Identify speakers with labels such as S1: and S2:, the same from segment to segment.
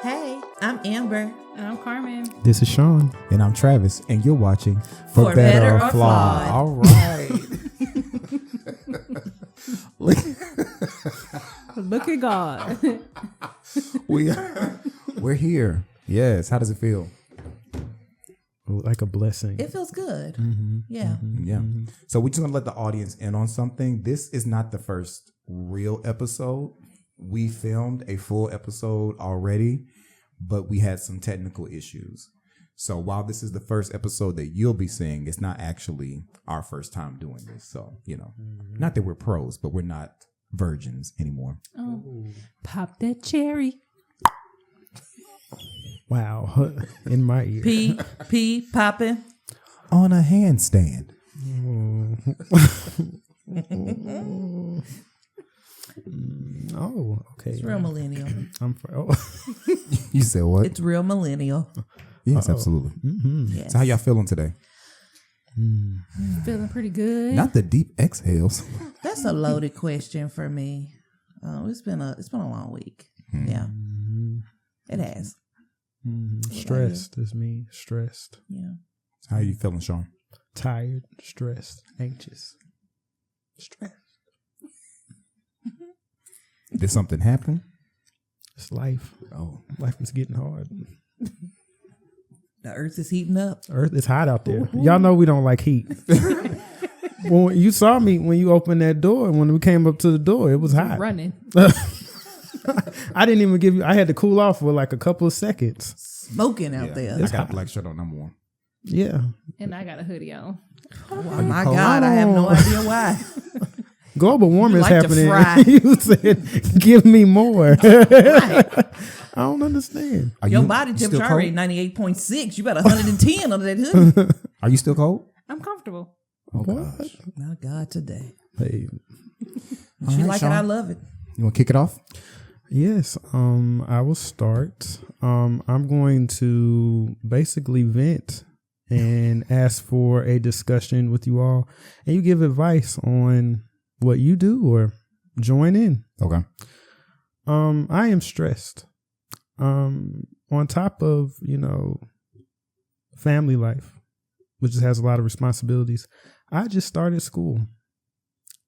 S1: Hey, I'm Amber.
S2: And I'm Carmen.
S3: This is Sean.
S4: And I'm Travis, and you're watching
S1: For Better or Flawed.
S4: All right.
S2: Look at God.
S4: We're here. Yes. How does it feel?
S3: Like a blessing.
S1: It feels good. Yeah.
S4: Yeah. So we're just going to let the audience in on something. This is not the first real episode. We filmed a full episode already, but we had some technical issues. So while this is the first episode that you'll be seeing, it's not actually our first time doing this. So, not that we're pros, but we're not virgins anymore.
S2: Oh, pop that cherry.
S3: Wow. In my ear.
S1: Pee popping.
S4: On a handstand.
S3: Oh, okay.
S1: It's real millennial.
S4: You said what?
S1: It's real millennial.
S4: Yes, absolutely.
S1: Yes.
S4: So how y'all feeling today?
S2: Feeling pretty good.
S4: Not the deep exhales.
S1: That's a loaded question for me. It's been a long week. Yeah. It has.
S3: Stressed is me. Stressed.
S1: Yeah.
S4: How are you feeling, Sean?
S3: Tired. Stressed. Anxious. Stressed.
S4: Did something happen?
S3: It's life.
S4: Oh.
S3: Life is getting hard.
S1: The earth is heating up.
S3: Earth is hot out there. Y'all know we don't like heat. When you saw me when you opened that door, when we came up to the door, it was hot.
S2: Running.
S3: I didn't even give you. I had to cool off for like a couple of seconds.
S1: Smoking out there.
S4: I got a black shirt on, number one.
S3: Yeah.
S2: And I got a hoodie on.
S1: Oh my God, I have no idea why.
S3: Global warming is
S1: like to
S3: happening.
S1: fry.
S3: You said, "Give me more." I don't understand.
S1: Your body temperature already 98.6. You got 110 under that hoodie.
S4: Are you still cold?
S2: I'm comfortable.
S4: Oh,
S3: What?
S4: gosh.
S1: My God, today.
S3: Hey,
S1: She
S4: right,
S1: like
S4: Sean.
S1: it, I love it.
S4: You want to kick it off?
S3: yes. I will start. I'm going to basically vent and ask for a discussion with you all, and you give advice on what you do or join in.
S4: Okay.
S3: I am stressed. On top of, family life, which has a lot of responsibilities. I just started school.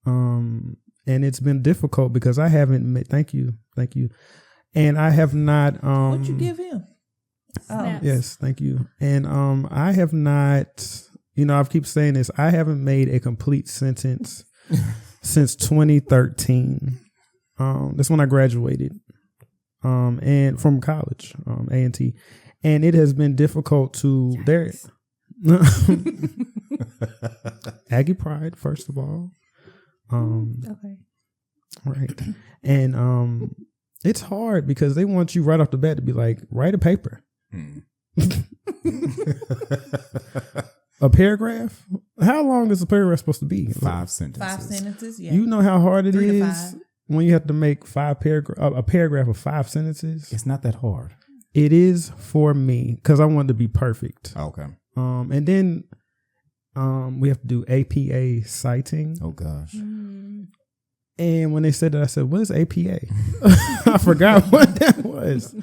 S3: And it's been difficult because I haven't thank you. And I have not
S1: What'd you give him?
S2: Snaps.
S3: yes, thank you. And I have not, I keep saying this, I haven't made a complete sentence since 2013. That's when I graduated. And from college, A&T. And it has been difficult to Aggie Pride, first of all.
S2: Okay.
S3: Right. And it's hard because they want you right off the bat to be like, write a paper. A paragraph? How long is a paragraph supposed to be?
S4: 5 sentences.
S1: 5 sentences, yeah.
S3: You know how hard it
S1: 3 to
S3: is
S1: 5.
S3: when you have to make a paragraph of 5 sentences?
S4: It's not that hard.
S3: It is for me because I want to be perfect.
S4: Okay.
S3: And then we have to do APA citing.
S4: Oh, gosh.
S3: And when they said that, I said, what is APA? I forgot what that was.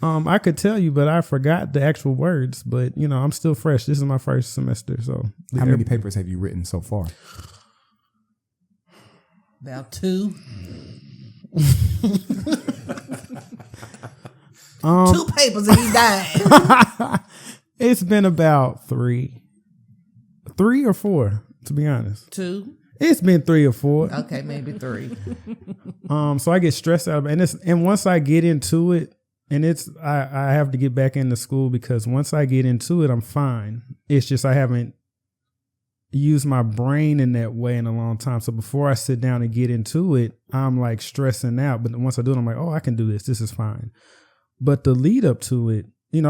S3: I could tell you, but I forgot the actual words. But, I'm still fresh. This is my first semester. So
S4: How many papers have you written so far?
S1: About 2. 2 papers and he died.
S3: It's been about 3 or 4, to be honest.
S1: 2.
S3: It's been 3 or 4.
S1: Okay, maybe 3.
S3: So I get stressed out, and once I get into it, and I have to get back into school because once I get into it, I'm fine. It's just I haven't used my brain in that way in a long time. So before I sit down and get into it, I'm like stressing out. But once I do it, I'm like, oh, I can do this. This is fine. But the lead up to it, I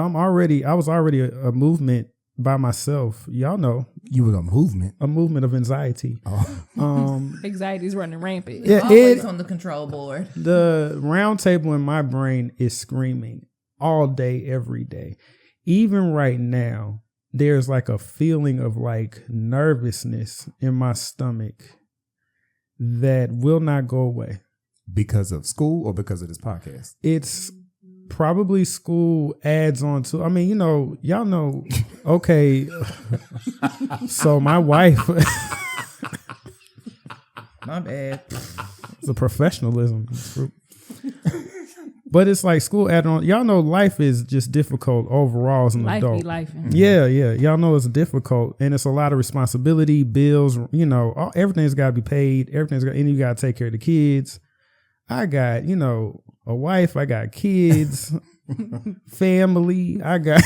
S3: was already a movement by myself. Y'all know.
S4: You were a movement.
S3: A movement of anxiety.
S4: Oh.
S2: Anxiety's running rampant.
S3: Yeah,
S1: Always on the control board.
S3: The round table in my brain is screaming all day, every day. Even right now, there's like a feeling of like nervousness in my stomach that will not go away.
S4: Because of school or because of this podcast?
S3: It's Probably school adds on to. I mean, y'all know. Okay, so my wife.
S1: My bad.
S3: It's a professionalism, but it's like school add on. Y'all know life is just difficult overall as an adult.
S2: Life be life.
S3: Yeah. Y'all know it's difficult, and it's a lot of responsibility, bills. Everything's got to be paid. And you got to take care of the kids. I got, a wife. I got kids, family. I got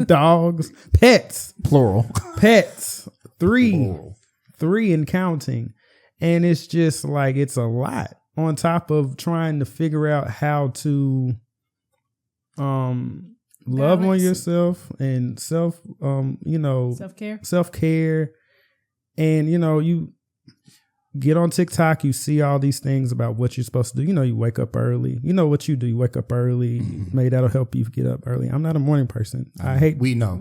S3: dogs, pets,
S4: Plural.
S3: pets, three
S4: Plural.
S3: and counting. And it's just like, it's a lot on top of trying to figure out how to love on yourself and self-care. And, you get on TikTok, you see all these things about what you're supposed to do. You wake up early. You know what you do. You wake up early. Maybe that'll help you get up early. I'm not a morning person.
S4: We know.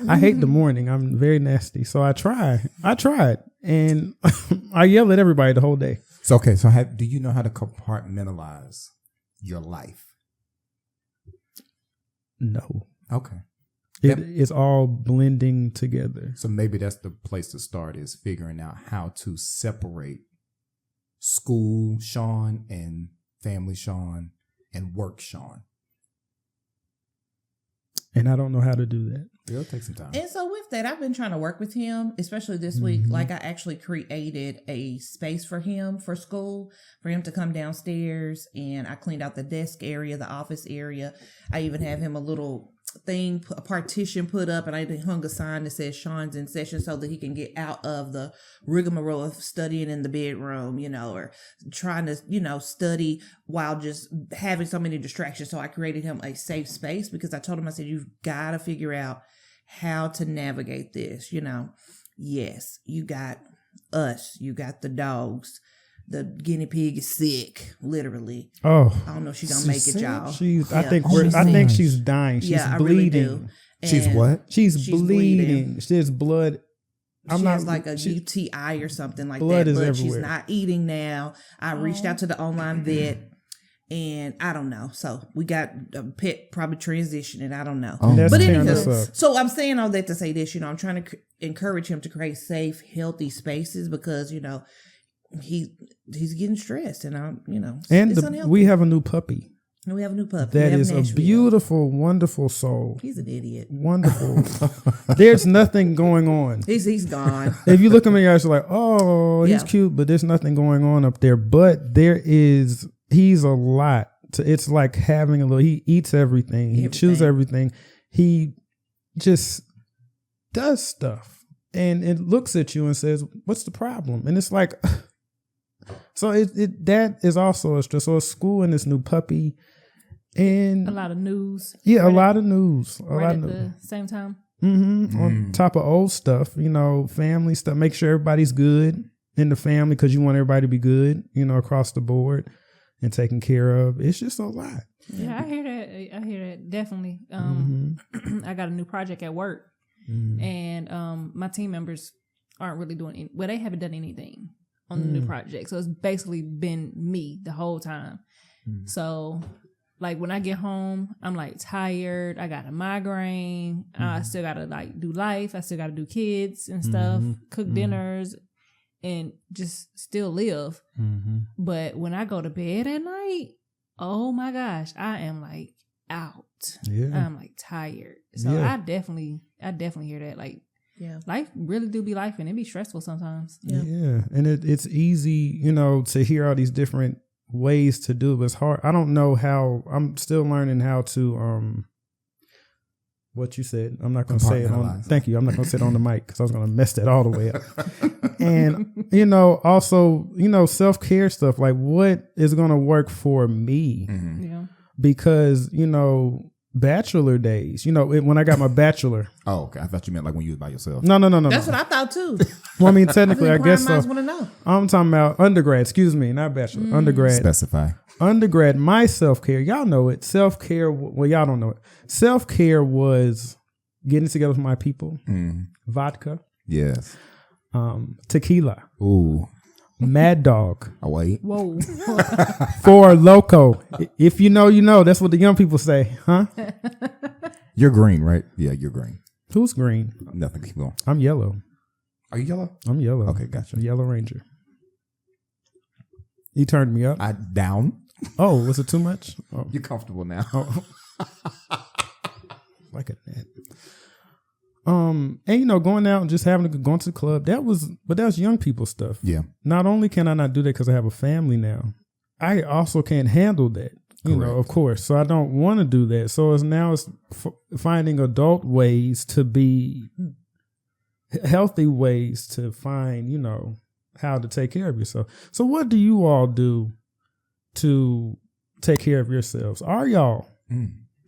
S3: I hate the morning. I'm very nasty. So I tried. And I yell at everybody the whole day.
S4: So, okay. So do you know how to compartmentalize your life?
S3: No.
S4: Okay.
S3: It's all blending together.
S4: So maybe that's the place to start, is figuring out how to separate school Sean and family Sean and work Sean.
S3: And I don't know how to do that.
S4: It'll take some time.
S1: And so with that, I've been trying to work with him, especially this week. Like, I actually created a space for him for school, for him to come downstairs, and I cleaned out the desk area, the office area. I even have him a little thing, a partition put up, and I hung a sign that says Sean's in session, so that he can get out of the rigmarole of studying in the bedroom, or trying to, study while just having so many distractions. So I created him a safe space, because I told him, I said, you've got to figure out how to navigate this. Yes, you got us, you got the dogs. The guinea pig is sick, literally.
S3: Oh,
S1: I don't know if she's gonna make it, y'all.
S3: I think she's dying. She's
S1: I
S3: bleeding.
S1: really do.
S4: She's what?
S3: She's bleeding. There's blood.
S1: She has like a UTI or something like
S3: blood
S1: that.
S3: Is
S1: but
S3: everywhere.
S1: She's not eating now. I reached out to the online vet, and I don't know. So we got a pet probably transitioning. I don't know.
S3: That's
S1: But
S3: tearing
S1: anyway,
S3: us up.
S1: so I'm saying all that to say this. I'm trying to encourage him to create safe, healthy spaces, because he's getting stressed, and
S3: And we have a new puppy.
S1: And we have a new puppy.
S3: That is a beautiful, wonderful soul.
S1: He's an idiot.
S3: Wonderful. There's nothing going on.
S1: He's gone.
S3: If you look at me, you're like, oh, he's cute, but there's nothing going on up there. But he's a lot. It's like having a little, he eats everything. He chews everything. He just does stuff. And it looks at you and says, what's the problem? And it's like, so that is also a stress. So it's school and this new puppy, and
S2: a lot of news.
S3: Yeah, a lot of news.
S2: Right at the same time.
S3: On top of old stuff, family stuff. Make sure everybody's good in the family, because you want everybody to be good, across the board and taken care of. It's just a lot.
S2: Yeah, I hear that. Definitely. I got a new project at work, and my team members aren't really doing they haven't done anything on the new project. So it's basically been me the whole time. So like when I get home, I'm like tired. I got a migraine. I still got to like do life. I still got to do kids and stuff, cook dinners, and just still live. But when I go to bed at night, oh my gosh, I am like out. Yeah. I'm like tired. So I definitely hear that. Like, life really do be life, and it be stressful sometimes.
S3: Yeah. And it's easy, to hear all these different ways to do it, but it's hard. I don't know how. I'm still learning how to what you said. I'm not going to say it on. Thank you. I'm not going to say it on the mic, because I was going to mess that all the way up. And also, self-care stuff, like what is going to work for me? Because bachelor days, when I got my bachelor.
S4: Oh, okay. I thought you meant like when you was by yourself.
S3: No.
S1: That's what I thought too.
S3: Well, I mean, technically, I guess so.
S1: Want to know.
S3: I'm talking about undergrad. Excuse me, not bachelor. Undergrad.
S4: Specify.
S3: Undergrad. My self-care. Y'all know it. Self-care. Well, y'all don't know it. Self-care was getting together with my people. Vodka.
S4: Yes.
S3: Tequila.
S4: Ooh.
S3: Mad Dog.
S4: Oh, wait.
S2: Whoa.
S3: 4 Loco. If you know, you know. That's what the young people say, huh?
S4: You're green, right? Yeah, you're green.
S3: Who's green?
S4: Nothing. Keep going.
S3: I'm yellow.
S4: Are you yellow?
S3: I'm yellow.
S4: Okay, gotcha.
S3: Yellow Ranger. You turned me up.
S4: Down.
S3: Oh, was it too much? Oh,
S4: You're comfortable now.
S3: like a net. And you know, going out and just going to the club, that was young people stuff.
S4: Yeah.
S3: Not only can I not do that because I have a family now, I also can't handle that. You know, of course. So I don't want to do that. So it's finding adult ways to be healthy ways to find, you know, how to take care of yourself. So what do you all do to take care of yourselves? Are y'all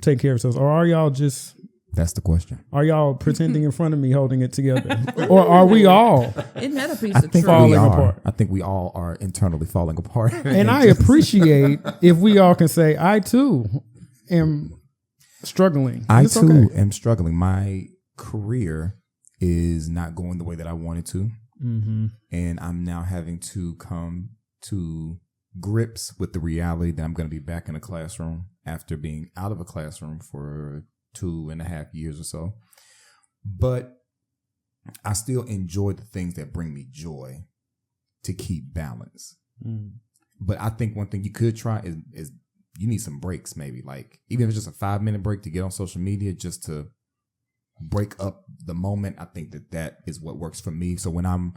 S3: taking care of yourselves, or are y'all just?
S4: That's the question.
S3: Are y'all pretending in front of me holding it together, or are we all?
S1: Isn't that a piece
S4: I
S1: of
S4: think
S1: truth?
S3: falling
S4: we are.
S3: apart.
S4: I think we all are internally falling apart.
S3: And I appreciate if we all can say, I too am struggling.
S4: I
S3: It's
S4: too
S3: okay.
S4: am struggling. My career is not going the way that I wanted to.
S3: Mm-hmm.
S4: And I'm now having to come to grips with the reality that I'm going to be back in a classroom after being out of a classroom for 2.5 years or so. But I still enjoy the things that bring me joy to keep balance. But I think one thing you could try is you need some breaks, maybe, like even if it's just a 5-minute break to get on social media just to break up the moment. I think that is what works for me. So when I'm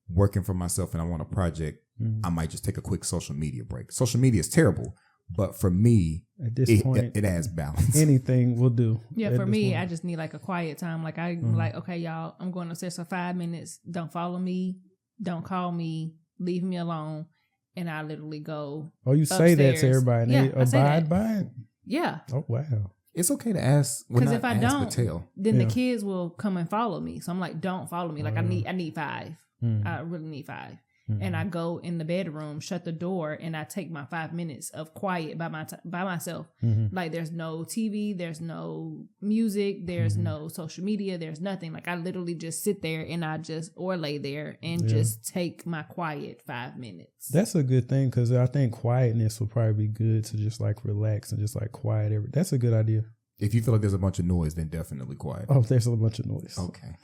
S4: working for myself and I want a project, I might just take a quick social media break. Social media is terrible, but for me,
S3: At this point,
S4: it adds balance.
S3: anything will do.
S2: Yeah,
S3: At
S2: for
S3: this
S2: me,
S3: point.
S2: I just need like a quiet time. Like I'm like, okay, y'all, I'm going upstairs for 5 minutes. Don't follow me. Don't call me. Leave me alone. And I literally go.
S3: Oh, you say that to
S2: upstairs.
S3: everybody, and
S2: Yeah,
S3: they
S2: I say
S3: abide
S2: that.
S3: by it.
S2: Yeah,
S3: Oh wow.
S4: It's okay to ask. Well,
S2: because
S4: not
S2: if I
S4: ask,
S2: don't,
S4: but tell.
S2: then
S3: Yeah.
S2: the kids will come and follow me. So I'm like, don't follow me. Like I need 5. I really need 5. And I go in the bedroom, shut the door, and I take my 5 minutes of quiet by myself. Like there's no TV, there's no music, there's no social media, there's nothing. Like I literally just sit there and or lay there and just take my quiet 5 minutes.
S3: That's a good thing because I think quietness will probably be good to just like relax and just like quiet That's a good idea.
S4: If you feel like there's a bunch of noise, then definitely quiet.
S3: Oh, there's a bunch of noise.
S4: Okay.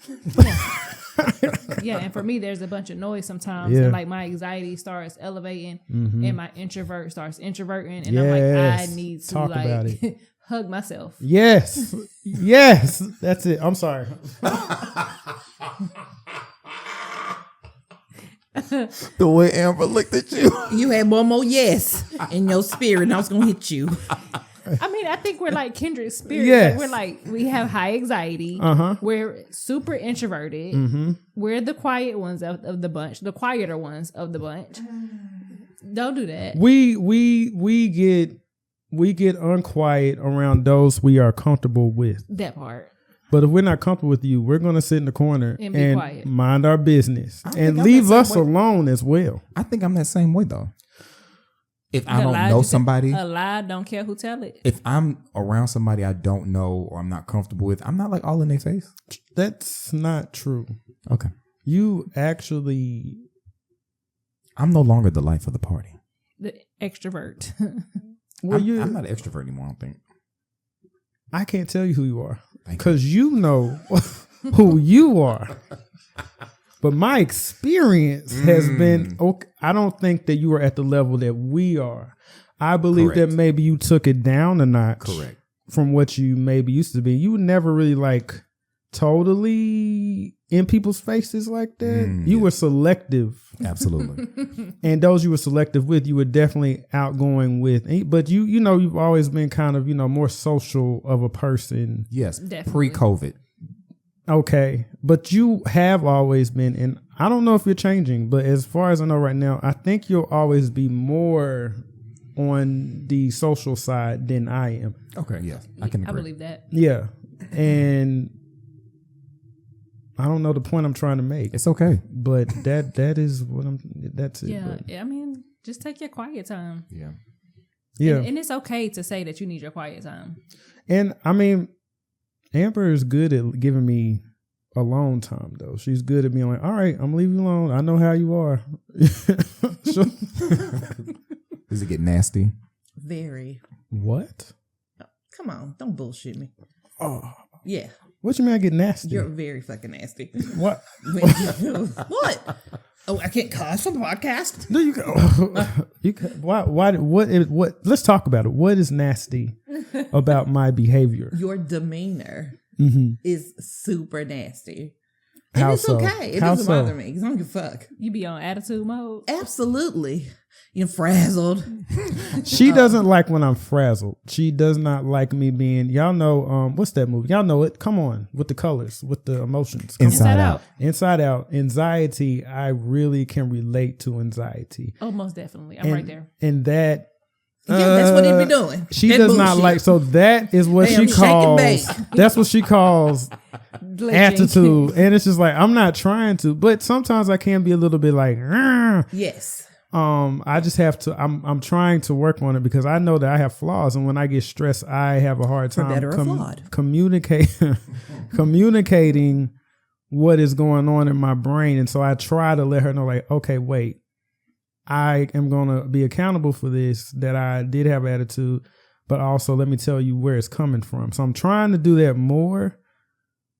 S2: Yeah, and for me, there's a bunch of noise sometimes,
S3: Yeah.
S2: and like my anxiety starts elevating, and my introvert starts introverting, and I'm
S3: Yes.
S2: like, I need to
S3: Talk about
S2: like
S3: it.
S2: hug myself.
S3: Yes. Yes. That's it. I'm sorry.
S4: The way Amber looked at you.
S1: You had one more yes in your spirit, and I was gonna hit you.
S2: I mean, I think we're like kindred spirits.
S3: Yes.
S2: Like, we have high anxiety. We're super introverted. We're the quiet ones of the bunch, the quieter ones of the bunch. Don't do that.
S3: We get unquiet around those we are comfortable with.
S2: That part.
S3: But if we're not comfortable with you, we're going to sit in the corner
S2: And be quiet.
S3: mind our business and
S4: think I'm
S3: leave
S4: the
S3: us
S4: same way.
S3: alone as well.
S4: I think I'm that same way though. If I
S2: The
S4: don't
S2: lie
S4: know
S2: just-
S4: somebody,
S2: a lie, don't care who tell it.
S4: if I'm around somebody I don't know or I'm not comfortable with, I'm not like all in their face.
S3: That's not true.
S4: Okay.
S3: You actually,
S4: I'm no longer the life of the party.
S2: The extrovert.
S3: well,
S4: I'm not an extrovert anymore, I don't think.
S3: I can't tell you who you are
S4: Thank you.
S3: because you know who you are. But my experience has been, okay, I don't think that you are at the level that we are. I believe
S4: Correct.
S3: that maybe you took it down a notch
S4: Correct.
S3: from what you maybe used to be. You were never really like totally in people's faces like that. You were selective.
S4: Absolutely.
S3: And those you were selective with, you were definitely outgoing with. But you know, you've always been kind of, you know, more social of a person.
S4: Yes.
S2: Definitely.
S4: Pre-COVID.
S3: Okay. But you have always been, and I don't know if you're changing, but as far as I know right now, I think you'll always be more on the social side than I am.
S4: Okay. Yes. I can
S2: I
S4: agree.
S2: believe that.
S3: Yeah. And I don't know the point I'm trying to make.
S4: It's okay.
S3: But that is what that's it.
S2: Yeah.
S3: But
S2: I mean, just take your quiet time.
S4: Yeah.
S3: yeah.
S2: And it's okay to say that you need your quiet time.
S3: And I mean, Amber is good at giving me alone time though. She's good at being like, all right, I'm leaving you alone. I know how you are. So,
S4: Does it get nasty?
S1: Very.
S3: what?
S1: Come on, don't bullshit me.
S3: Oh,
S1: Yeah,
S3: what you mean I get nasty?
S1: you're very fucking nasty.
S3: What?
S1: What? Oh, I can't cuss on the podcast.
S3: Do you go? You why? What? Let's talk about it. What is nasty about my behavior?
S1: Your demeanor is super nasty. And
S3: How
S1: it's
S3: so?
S1: okay. It
S3: How
S1: doesn't
S3: so?
S1: bother me because I don't give a fuck.
S2: You be on attitude mode.
S1: Absolutely. You're frazzled.
S3: She doesn't like when I'm frazzled. She does not like me being. Y'all know what's that movie? Y'all know it. Come on, with the colors, with the emotions. Come on.
S4: Inside Out.
S3: Inside Out. Anxiety. I really can relate to anxiety.
S2: Oh, most definitely. I'm right there.
S3: And that.
S1: Yeah, that's what he be doing.
S3: She
S1: That
S3: does not
S1: bullshit.
S3: like. So that is what
S1: Damn,
S3: she
S1: shake and
S3: calls.
S1: bake.
S3: That's what she calls
S2: Glitching.
S3: attitude, and it's just like I'm not trying to, but sometimes I can be a little bit like.
S1: Yes.
S3: I just have to. I'm trying to work on it because I know that I have flaws, and when I get stressed, I have a hard time
S1: better or flawed.
S3: communicating what is going on in my brain, and so I try to let her know, like, okay, wait, I am going to be accountable for this. That I did have attitude, but also let me tell you where it's coming from. So I'm trying to do that more,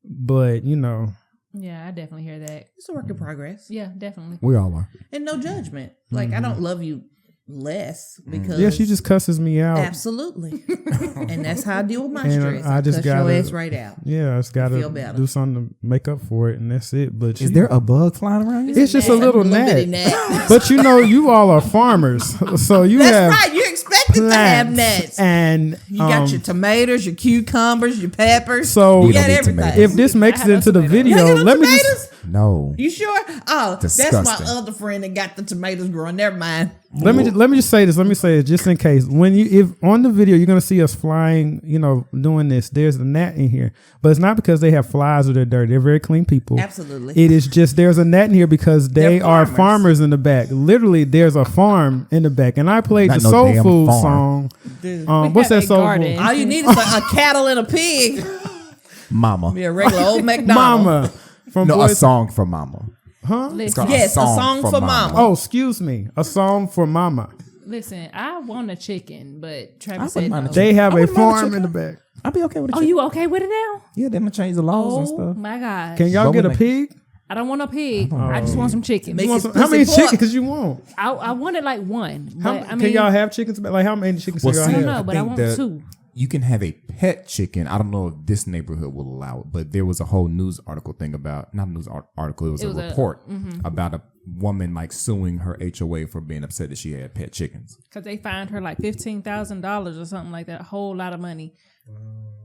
S3: but you know.
S2: Yeah, I definitely hear that.
S1: It's a work in progress.
S2: Yeah, definitely.
S4: We all are.
S1: And no judgment. Like, I don't love you less because.
S3: Yeah, she just cusses me out.
S1: Absolutely. And that's how I deal with my
S3: And
S1: stress.
S3: I just
S1: cuss your
S3: gotta-
S1: ass right out.
S3: Yeah, I just got
S1: Feel
S3: to
S1: better.
S3: do something to make up for it, and that's it. But
S4: Is there a bug flying around here?
S3: It's just a little
S1: bitty
S3: gnat.
S1: gnat.
S3: But you know, you all are farmers, so you
S1: That's
S3: have
S1: right. You're expected to have
S3: plants,
S1: gnats.
S3: and
S1: You got your tomatoes, your cucumbers, your peppers.
S3: So
S1: you
S4: We don't
S1: got
S4: need
S1: everything.
S4: tomatoes.
S3: if this makes
S2: I
S3: it
S2: have
S3: into the
S2: tomatoes.
S3: video,
S1: You ain't got no
S3: let me
S1: tomatoes?
S3: just
S4: No.
S1: You sure? Oh,
S4: Disgusting.
S1: that's my other friend that got the tomatoes growing. Never mind.
S3: let me just say this. Let me say it just in case. When if on the video you're gonna see us flying, you know, doing this. There's a gnat in here, but it's not because they have flies or they're dirty. They're very clean people.
S1: Absolutely.
S3: It is just there's a gnat in here because they
S1: They're
S3: are
S1: farmers.
S3: farmers in the back. Literally, there's a farm in the back, and I played
S4: Not
S3: the
S4: no
S3: soul
S4: damn
S3: food
S4: farm.
S3: song.
S1: Dude.
S3: What's
S2: have
S3: that
S2: a
S3: soul
S2: garden.
S3: food?
S1: All you need is a cattle and a pig.
S4: Mama.
S1: Be a regular old McDonald.
S3: Mama from
S4: No, a
S3: Boys.
S4: song for Mama.
S3: Huh?
S2: Listen,
S1: Yes, a song for mama.
S3: Oh, excuse me. A song for mama.
S2: listen, I want a chicken, but Travis
S4: I
S2: said
S4: wouldn't mind
S2: no.
S4: a
S3: They have
S4: I
S3: a
S4: wouldn't mind a
S3: farm in the
S4: chicken.
S3: back.
S4: I'll be okay with it.
S2: Oh, you okay with it now?
S4: Yeah, they're gonna change the laws and
S2: Oh
S4: stuff.
S2: my God.
S3: Can y'all
S4: But
S3: get a
S4: we make-
S3: pig?
S2: I don't want a pig. I just want some chicken.
S1: Make
S3: You want
S1: it
S3: some- how many
S1: pussy pork.
S3: chickens you want?
S2: I wanted like one.
S3: How,
S2: But I
S3: can
S2: mean,
S3: y'all have chickens? Like how many chickens
S4: Well,
S3: can
S4: see,
S3: y'all
S2: I don't
S3: have?
S2: know, but I
S4: think
S2: want
S4: that
S2: two.
S4: You can have a pet chicken. I don't know if this neighborhood will allow it, but there was a whole news article thing about not a news article. It was a report about a woman like suing her HOA for being upset that she had pet chickens.
S2: Because they fined her like $15,000 or something like that. A whole lot of money,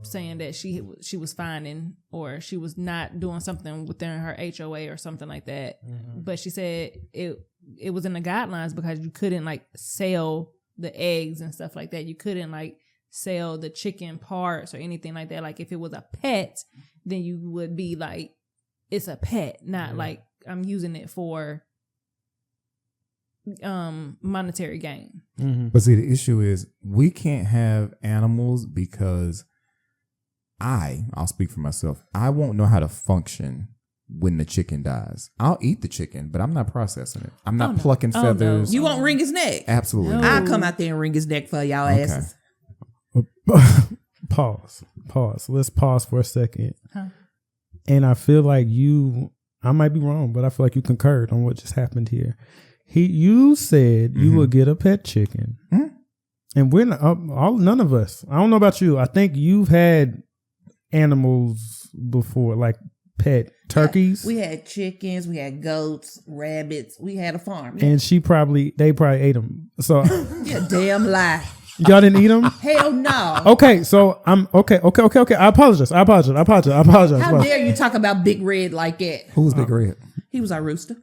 S2: saying that she was finding or she was not doing something within her HOA or something like that. But she said it was in the guidelines because you couldn't like sell the eggs and stuff like that. You couldn't like sell the chicken parts or anything like that. Like if it was a pet, then you would be like, it's a pet, not like I'm using it for monetary gain.
S4: But see, the issue is we can't have animals because I'll speak for myself. I won't know how to function when the chicken dies. I'll eat the chicken, but I'm not processing it. I'm not plucking
S2: Oh, no.
S4: feathers.
S1: You won't wring his neck.
S4: Absolutely.
S2: No.
S1: I'll come out there and wring his neck for y'all asses.
S3: Pause. Let's pause for a second.
S2: Huh?
S3: And I feel like I might be wrong, but I feel like you concurred on what just happened here. You said you would get a pet chicken. And we're not, none of us. I don't know about you. I think you've had animals before, like pet turkeys.
S1: We had chickens, we had goats, rabbits. We had a farm.
S3: And they probably ate them. So
S1: Yeah, damn lie.
S3: y'all didn't eat them?
S1: Hell no.
S3: Okay, so I'm okay. I apologize.
S1: How dare you talk about Big Red like that?
S4: Who was Big Red?
S1: He was our rooster.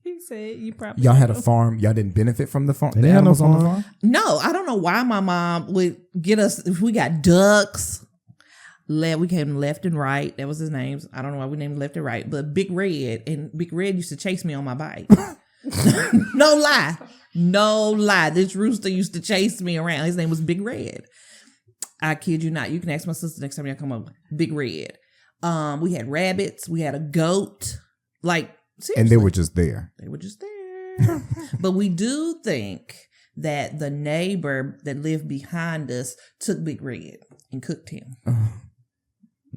S2: He said you probably
S4: Y'all had a farm. Y'all didn't benefit from the farm.
S3: They
S4: The
S3: had no
S4: animals on the
S3: farm.
S4: farm.
S1: No, I don't know why my mom would get us. If we got ducks, we came left and right. That was his name. I don't know why we named left and right, but Big Red, and Big Red used to chase me on my bike. No lie. This rooster used to chase me around. His name was Big Red. I kid you not. You can ask my sister next time y'all come over. Big Red. We had rabbits. We had a goat. Like, seriously.
S4: And they were just there.
S1: They were just there. But we do think that the neighbor that lived behind us took Big Red and cooked him.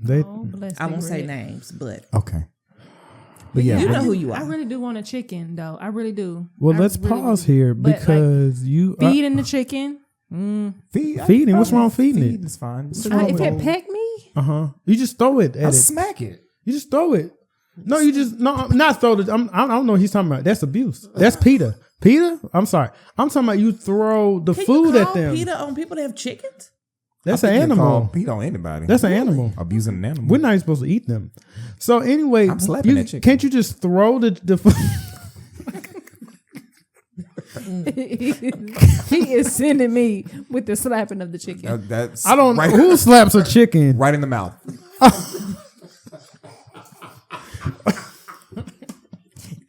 S1: I won't say names, but
S4: okay. But yeah,
S1: you know who you are.
S2: I really do want a chicken, though. I really do.
S3: Well, let's pause here because you
S2: feeding the chicken.
S3: Feeding. What's wrong with feeding it?
S4: It's fine.
S2: If it peck me,
S3: You just throw it at
S4: I'll
S3: it.
S4: smack it.
S3: You just throw it. No, you just not throw it. I don't know what he's talking about. That's abuse. That's PETA. PETA? I'm sorry. I'm talking about you throw the food at them.
S1: PETA on people that have chickens?
S3: That's an animal.
S4: PETA on anybody.
S3: That's an animal.
S4: Abusing an animal.
S3: We're not even supposed to eat them. So anyway,
S4: I'm slapping that chicken.
S3: Can't you just throw the food?
S2: he is sending me with the slapping of the chicken.
S4: That's
S3: I don't know who slaps a chicken.
S4: right in the mouth.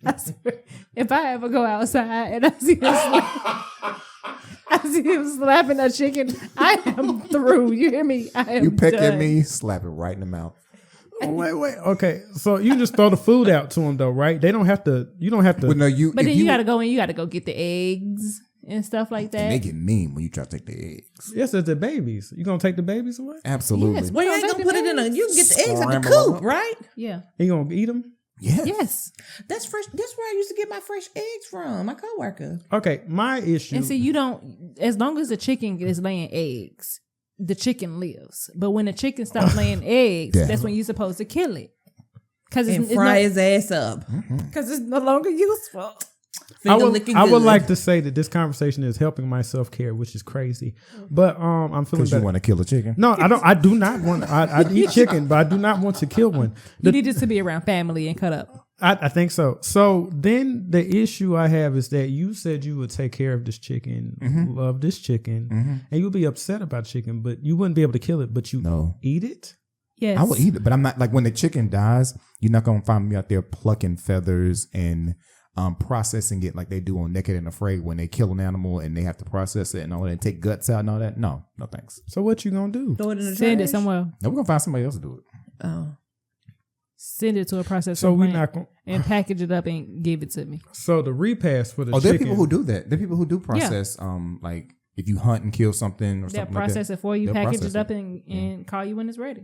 S2: I swear, if I ever go outside and I see him slapping a chicken, I am through. You hear me? I am
S4: You peck
S2: done.
S4: at me, slap it right in the mouth.
S3: Wait. Okay, so you just throw the food out to them though, right? They don't have to. You don't have to.
S4: But no,
S2: But then you got to go in. You got to go get the eggs and stuff like that.
S4: And they get mean when you try to take the eggs.
S3: Yes, it's the babies. You gonna take the babies away?
S4: Absolutely.
S2: Yes.
S1: Well, you ain't
S2: Don't
S1: gonna
S2: take
S1: put
S2: the
S1: it in a. You can get the eggs at the
S4: Scramble
S1: coop,
S4: up.
S1: right?
S2: Yeah.
S3: You gonna eat them?
S4: Yes.
S2: Yes.
S1: That's fresh. That's where I used to get my fresh eggs from. My coworker.
S3: Okay, my issue.
S2: And see, you don't. As long as the chicken is laying eggs, the chicken lives. But when the chicken stops laying eggs,
S4: Yeah.
S2: that's when you're supposed to kill it. Because
S1: And fry his ass up.
S2: Because it's no longer useful.
S3: I
S1: Finger
S3: would,
S1: licking
S3: I would
S1: good.
S3: like to say that this conversation is helping my self care, which is crazy. But I'm feeling
S4: Because you
S3: better.
S4: want to kill a chicken.
S3: No, I don't. I do not want. I eat chicken, but I do not want to kill one.
S2: You need it to be around family and cut up.
S3: I think so. So then the issue I have is that you said you would take care of this chicken, love this chicken, and you'll be upset about chicken, but you wouldn't be able to kill it, but you eat it?
S2: Yes.
S4: I will eat it, but I'm not like when the chicken dies, you're not gonna find me out there plucking feathers and processing it like they do on Naked and Afraid when they kill an animal and they have to process it and all that and take guts out and all that. No thanks.
S3: So what you gonna do?
S1: Throw it in the
S2: Send
S1: trash?
S2: it somewhere.
S4: No, we're gonna find somebody else to do it.
S1: Oh.
S2: Send it to a processor
S3: So we're
S2: plant
S3: not going.
S2: and package it up and give it to me.
S3: So the repast for the
S4: Oh, there are
S3: chicken.
S4: people who do that. There are people who do process. Like if you hunt and kill something or
S2: They'll
S4: something like
S2: process
S4: that.
S2: it for you,
S4: They'll
S2: package
S4: process
S2: it up and call you when it's ready.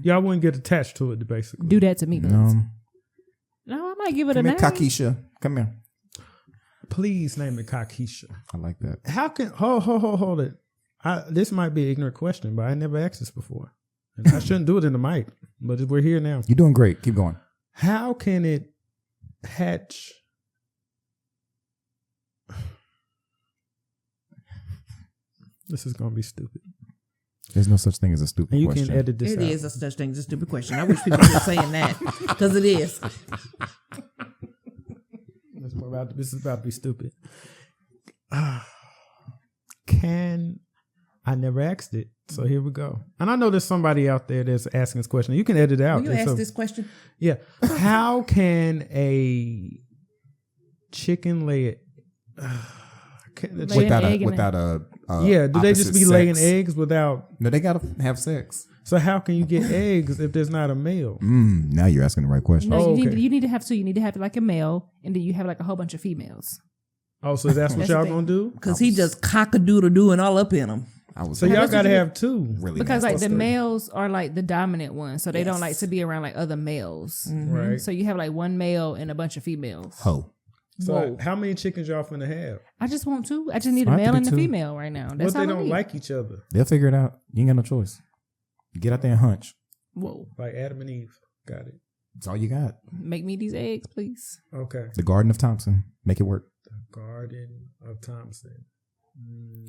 S3: Y'all wouldn't get attached to it, basically.
S2: Do that to me, please.
S4: No.
S2: No, I might give it a
S4: Come here,
S2: name.
S4: Kakisha. Come here.
S3: Please name it Kakisha.
S4: I like that.
S3: How can hold it? This might be an ignorant question, but I never asked this before, and I shouldn't do it in the mic. But we're here now.
S4: You're doing great. Keep going.
S3: How can it hatch? This is gonna be stupid.
S4: There's no such thing as a stupid
S3: And you
S4: question.
S3: can edit this
S1: It
S3: out.
S1: is a such thing as a stupid question. I wish people were saying that because it is.
S3: This is about to be stupid. Can I never asked it? So here we go. And I know there's somebody out there that's asking this question. You can edit it out.
S1: Will you ask this question?
S3: Yeah. How can a chicken lay it?
S2: Lay an egg in
S4: without a
S3: yeah. Do they just be
S4: opposite
S3: laying
S4: sex?
S3: eggs without?
S4: No, they gotta have sex.
S3: So how can you get eggs if there's not a male?
S4: Now you're asking the right question.
S2: No,
S3: Oh,
S2: you
S3: okay.
S2: need to have two. You need to have like a male, and then you have like a whole bunch of females.
S3: Oh, so that's what
S2: That's
S3: y'all
S2: the thing.
S3: gonna do?
S1: Because he just cock-a-doodle-doing all up in him.
S4: I was
S3: So y'all
S2: that's what
S3: gotta
S2: you-
S3: have two,
S4: really
S2: Because like the
S3: That's
S2: males are like the dominant ones, so they don't like to be around like other males.
S3: right?
S2: So you have like one male and a bunch of females.
S4: ho.
S3: So
S2: Whoa.
S3: how many chickens y'all finna have?
S2: I just want two. I just need a
S4: Might
S2: male
S4: be
S2: and a
S4: two.
S2: female right now. That's
S3: What
S2: all
S3: they
S2: I
S3: don't
S2: need.
S3: like each other,
S4: They'll figure it out. You ain't got no choice. Get out there and hunch.
S2: Whoa.
S3: like Adam and Eve. Got it.
S4: That's all you got.
S2: Make me these eggs, please.
S3: Okay.
S4: The Garden of Thompson. Make it work.
S3: Garden of Thompson.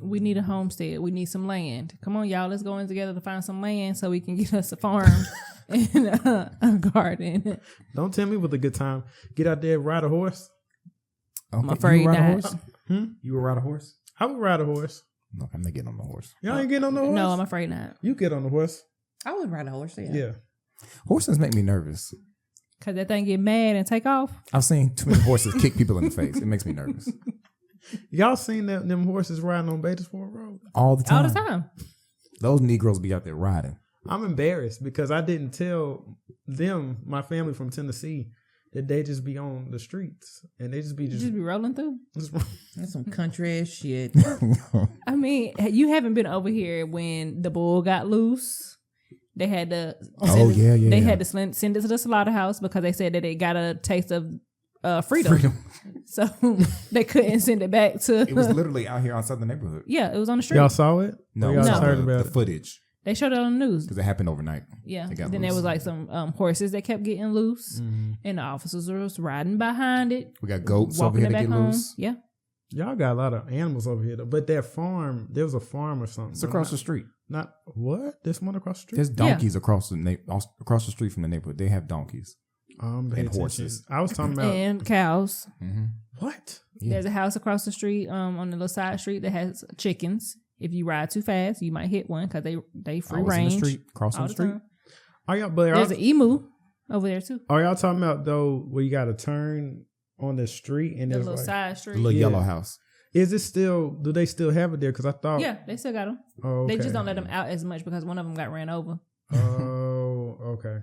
S2: We need a homestead. We need some land. Come on, y'all. Let's go in together to find some land so we can get us a farm and a garden.
S3: Don't tell me with a good time. Get out there, ride a horse.
S4: Okay.
S2: afraid
S4: you would ride
S2: not.
S4: a horse? You would ride a horse?
S3: I would ride a horse.
S4: No, I'm not getting on the horse.
S3: Y'all ain't getting on the horse?
S2: No, I'm afraid not.
S3: You get on the horse.
S1: I would ride a horse. Yeah.
S3: Yeah.
S4: Horses make me nervous.
S2: Because that thing get mad and take off.
S4: I've seen too many horses kick people in the face. It makes me nervous.
S3: Y'all seen them horses riding on Batesford Road?
S4: All the time.
S2: All the time.
S4: Those Negroes be out there riding.
S3: I'm embarrassed because I didn't tell them, my family from Tennessee, that they just be on the streets and they just be
S2: rolling through.
S1: That's some country ass shit.
S2: I mean, you haven't been over here when the bull got loose. They had to had to send it to the slaughterhouse because they said that it got a taste of freedom. So they couldn't send it back to.
S4: It was literally out here on Southern Neighborhood.
S2: Yeah, it was on the street.
S3: Y'all saw it?
S4: No,
S3: y'all just heard about
S4: the footage.
S2: They showed it on the news
S4: because it happened overnight.
S2: Yeah. Then there was like some horses that kept getting loose, and the officers was riding behind it.
S4: We got goats over here that get loose.
S2: Yeah.
S3: Y'all got a lot of animals over here, though. But that farm, there was a farm or something.
S4: It's across the street.
S3: Not what? There's one across the street.
S4: There's donkeys across the street from the neighborhood. They have donkeys and horses.
S3: I was talking about
S2: and cows.
S4: Mm-hmm.
S3: What?
S2: Yeah. There's a house across the street, on the little side street that has chickens. If you ride too fast, you might hit one because they free range.
S4: In the street, crossing the street.
S2: There's an emu over there too.
S3: Are y'all talking about though where you got to turn on the street and
S2: the
S3: there's
S2: little side street,
S4: the little yellow house?
S3: Is it still? Do they still have it there? Because I thought.
S2: Yeah, they still got them.
S3: Oh, okay.
S2: They just don't let them out as much because one of them got ran over.
S3: Oh, okay.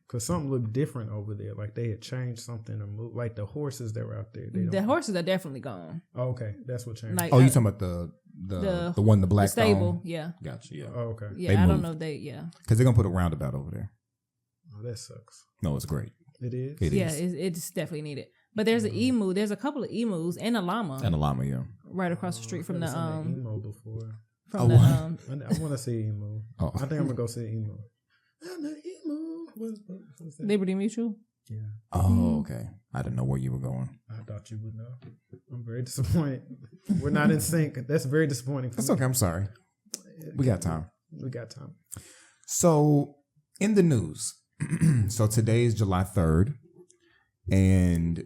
S3: Because something looked different over there. Like they had changed something or moved. Like the horses that were out there.
S2: The horses are definitely gone.
S3: Oh, okay, that's what changed.
S2: Like,
S4: you talking about the one, the black
S2: stable?
S4: dome?
S2: Yeah.
S4: Gotcha. Yeah.
S3: Oh, okay.
S2: Yeah, I don't know. Because
S4: they're gonna put a roundabout over there.
S3: Oh, that sucks.
S4: No, it's great.
S3: It is.
S2: It's definitely needed. But there's an emu. There's a couple of emus and a llama.
S4: Yeah.
S2: Right across the street from the
S3: emo before.
S2: From
S3: I want to see emu.
S4: Oh.
S3: I think I'm gonna go see emu. The emu. What's that?
S2: Liberty Mutual.
S3: Yeah.
S4: Oh, okay. I didn't know where you were going.
S3: I thought you would know. I'm very disappointed. We're not in sync. That's very disappointing.
S4: That's okay. I'm sorry. We got time. So, in the news, so today is July 3rd, and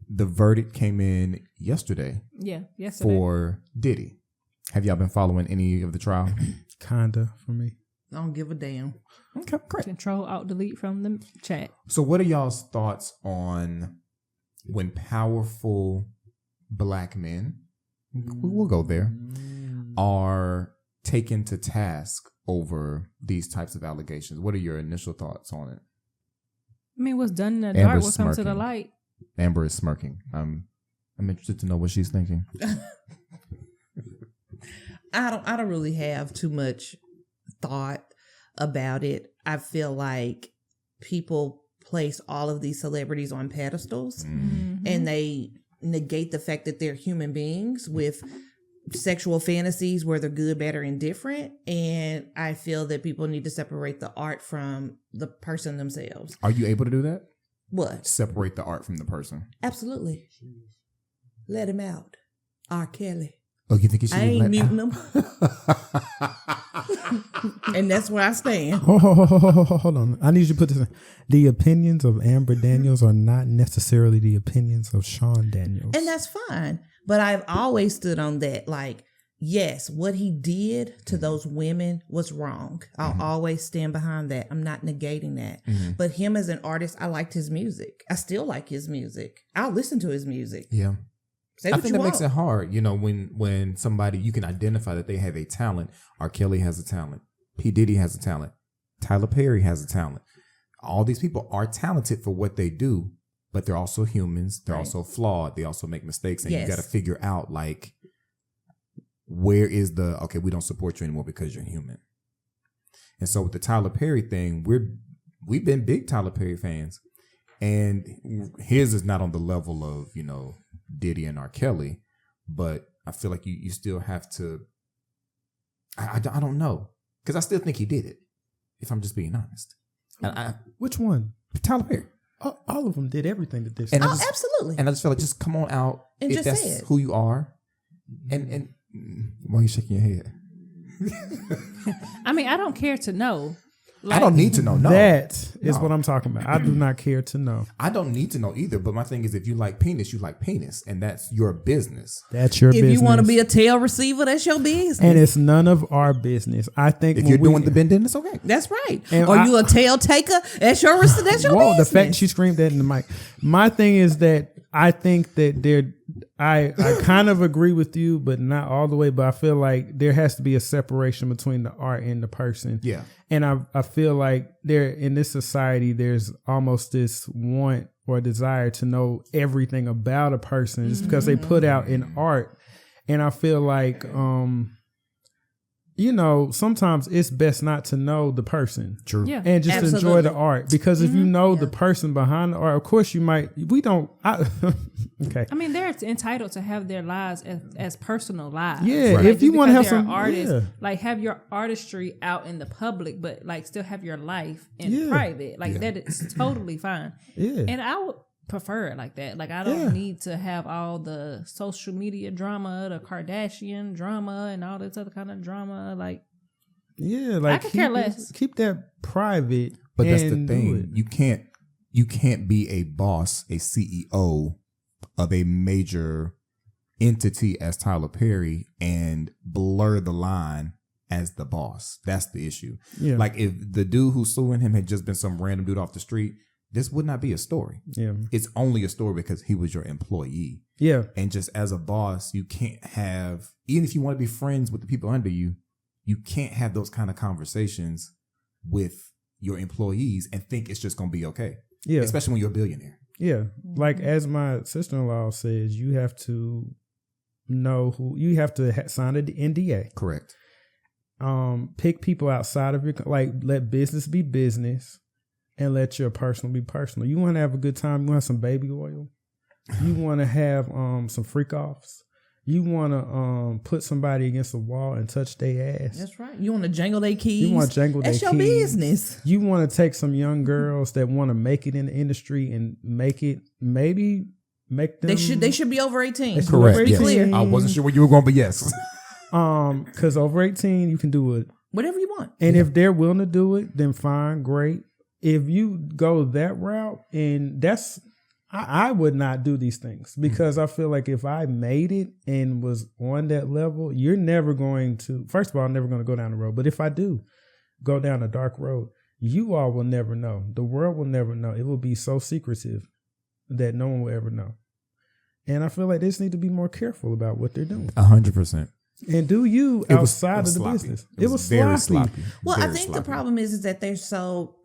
S4: the verdict came in yesterday.
S2: Yeah, yesterday.
S4: For Diddy. Have y'all been following any of the trial?
S3: Kinda, for me.
S1: I don't give a damn.
S4: Okay, great.
S2: Control, Alt, Delete from the chat.
S4: So what are y'all's thoughts on when powerful black men, we'll go there, are taken to task over these types of allegations? What are your initial thoughts on it?
S2: I mean, what's done in the dark will come to the light.
S4: Amber is smirking. I'm interested to know what she's thinking.
S1: I don't really have too much thought about it. I feel like people place all of these celebrities on pedestals and they negate the fact that they're human beings with sexual fantasies where they're good, bad, or indifferent. And I feel that people need to separate the art from the person themselves.
S4: Are you able to do that?
S1: What?
S4: Separate the art from the person.
S1: Absolutely. Let him out. R. Kelly.
S4: Oh, you think he should?
S1: I ain't muting him. And that's where I stand.
S3: Hold on. I need you to put this in. The opinions of Amber Daniels are not necessarily the opinions of Sean Daniels.
S1: And that's fine. But I've always stood on that. Like, yes, what he did to those women was wrong. I'll always stand behind that. I'm not negating that. But him as an artist, I liked his music. I still like his music. I'll listen to his music.
S4: Yeah.
S1: Say
S4: I think that makes it hard, when somebody, you can identify that they have a talent. R. Kelly has a talent. P. Diddy has a talent. Tyler Perry has a talent. All these people are talented for what they do, but they're also humans. They're also flawed. They also make mistakes. And you got to figure out, like, where is okay, we don't support you anymore because you're human. And so with the Tyler Perry thing, we've been big Tyler Perry fans. And his is not on the level of, Diddy and R. Kelly, but I feel like you still have to, I don't know, because I still think he did it, if I'm just being honest.
S3: Which one?
S4: Tyler Perry.
S3: All of them did everything that they
S1: said. Absolutely.
S4: And I just feel like, just come on out
S1: and
S4: if
S1: just
S4: that's who you are. And why are you shaking your head?
S2: I mean, I don't care to know.
S4: Like, I don't need to know. No.
S3: That is what I'm talking about. I do not care to know.
S4: I don't need to know either. But my thing is, if you like penis, you like penis. And that's your business.
S3: That's your business.
S1: If you want to be a tail receiver, that's your business.
S3: And it's none of our business. I think
S4: if you're doing the bending, it's okay.
S1: That's right. Or you a tail taker, that's your business.
S3: The fact she screamed that in the mic. My thing is that I think that I kind of agree with you, but not all the way. But I feel like there has to be a separation between the art and the person.
S4: Yeah.
S3: And I feel like there in this society, there's almost this want or desire to know everything about a person just because they put out in art. And I feel like, sometimes it's best not to know the person.
S4: True.
S2: Yeah.
S3: And just
S1: Absolutely.
S3: enjoy the art. Because if you know the person behind the art, of course okay.
S2: I mean, they're entitled to have their lives as personal lives.
S3: Yeah,
S2: Like,
S3: if you
S2: just
S3: want to have
S2: because they're
S3: some
S2: artists,
S3: yeah.
S2: like have your artistry out in the public, but like still have your life in private. Like that is totally fine.
S3: Yeah.
S2: And I would prefer it like that. Like I don't need to have all the social media drama, the Kardashian drama, and all this other kind of drama. Like
S3: Yeah, like
S2: I could care less.
S3: Keep that private.
S4: But that's the
S3: and do
S4: thing.
S3: it.
S4: You can't be a boss, a CEO of a major entity as Tyler Perry and blur the line as the boss. That's the issue.
S3: Yeah.
S4: Like if the dude who's suing him had just been some random dude off the street, this would not be a story.
S3: Yeah.
S4: It's only a story because he was your employee.
S3: Yeah.
S4: And just as a boss, you can't have, even if you want to be friends with the people under you, you can't have those kind of conversations with your employees and think it's just going to be okay.
S3: Yeah.
S4: Especially when you're a billionaire.
S3: Yeah. Like as my sister-in-law says, you have to know who you have to sign an NDA.
S4: Correct.
S3: Pick people outside of your let business be business and let your personal be personal. You want to have a good time, you want some baby oil. You want to have some freak offs. You want to put somebody against the wall and touch their ass.
S1: That's right. You want to jangle their keys.
S3: You want to jangle their keys.
S1: That's your business.
S3: You want to take some young girls that want to make it in the industry and make them.
S1: They should be over 18.
S4: Correct.
S1: Pretty
S4: Yes.
S1: clear.
S4: I wasn't sure where you were going, but yes.
S3: Because over 18, you can do it.
S1: Whatever you want.
S3: And if they're willing to do it, then fine, great. If you go that route, and I would not do these things because I feel like if I made it and was on that level, you're never going to, first of all, I'm never going to go down the road. But if I do go down a dark road, you all will never know. The world will never know. It will be so secretive that no one will ever know. And I feel like they just need to be more careful about what they're doing.
S4: 100%.
S3: And do you outside of the
S4: sloppy.
S3: business.
S4: It was very sloppy.
S1: Well,
S4: Very
S1: I think
S4: sloppy.
S1: the problem is that they're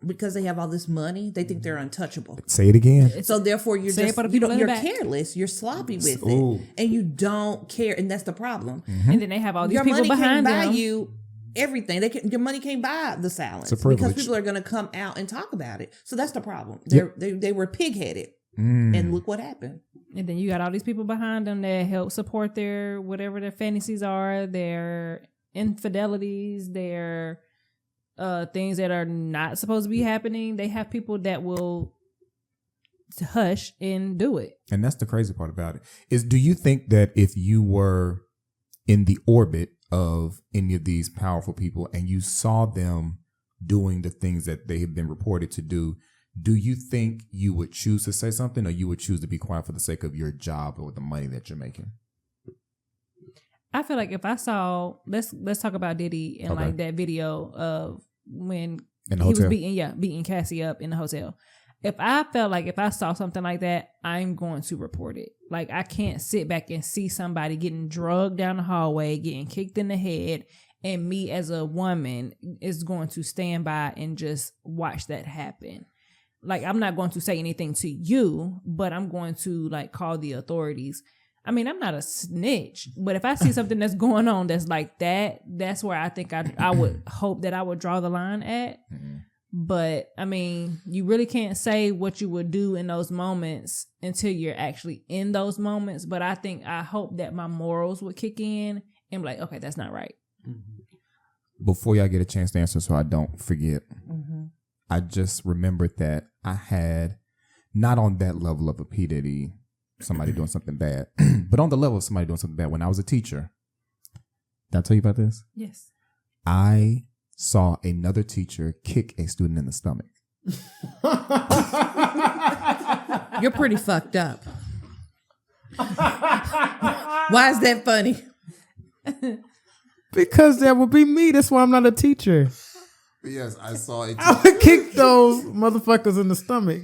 S1: because they have all this money, they think they're untouchable.
S4: Say it again.
S1: So therefore, you're
S2: Say it
S1: just
S2: for the people in the
S1: you're
S2: back.
S1: careless. You're sloppy with
S4: Ooh.
S1: it, and you don't care, and that's the problem.
S2: And then they have all these
S1: Your
S2: people
S1: money can't
S2: behind
S1: buy
S2: them.
S1: you everything. Your money can't buy the silence
S4: It's a privilege.
S1: because people are going to come out and talk about it. So that's the problem. They were pig-headed, and look what happened.
S2: And then you got all these people behind them that help support their whatever their fantasies are, their infidelities, their things that are not supposed to be happening. They have people that will hush and do it.
S4: And that's the crazy part about it. Do you think that if you were in the orbit of any of these powerful people and you saw them doing the things that they have been reported to do you think you would choose to say something or you would choose to be quiet for the sake of your job or the money that you're making?
S2: I feel like if I saw let's talk about Diddy and
S4: Okay.
S2: like that video of when
S4: In the
S2: he was
S4: hotel?
S2: beating Cassie up in the hotel. If I felt like if I saw something like that, I'm going to report it. Like I can't sit back and see somebody getting drugged down the hallway, getting kicked in the head, and me as a woman is going to stand by and just watch that happen. Like I'm not going to say anything to you, but I'm going to like call the authorities. I mean, I'm not a snitch, but if I see something that's going on that's like that, that's where I think I would hope that I would draw the line at. But I mean, you really can't say what you would do in those moments until you're actually in those moments. But I hope that my morals would kick in and be like, okay, that's not right.
S4: Before y'all get a chance to answer so I don't forget, I just remembered that I had, not on that level of a P. Diddy, somebody doing something bad, but on the level of somebody doing something bad when I was a teacher. Did I tell you about this?
S2: Yes.
S4: I saw another teacher kick a student in the stomach.
S1: You're pretty fucked up. Why is that funny?
S3: Because that would be me. That's why I'm not a teacher.
S4: Yes, I saw a
S3: I would kick those motherfuckers in the stomach.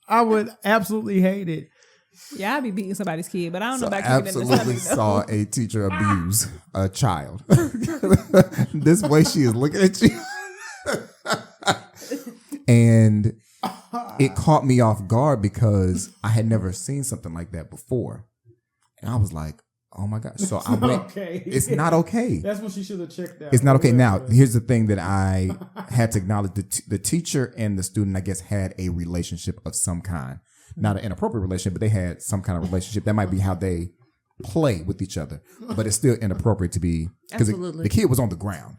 S3: I would absolutely hate it.
S2: Yeah, I be beating somebody's kid, but I don't know
S4: So
S2: about kicking in the
S4: absolutely
S2: stomach,
S4: saw a teacher abuse a child. This way she is looking at you. And it caught me off guard because I had never seen something like that before. And I was like, oh my gosh. So I went,
S3: okay.
S4: it's not okay.
S3: That's what she should have checked out.
S4: It's not okay. Now, here's the thing that I had to acknowledge. The teacher and the student, I guess, had a relationship of some kind. Not an inappropriate relationship, but they had some kind of relationship. That might be how they play with each other. But it's still inappropriate to be, because the kid was on the ground.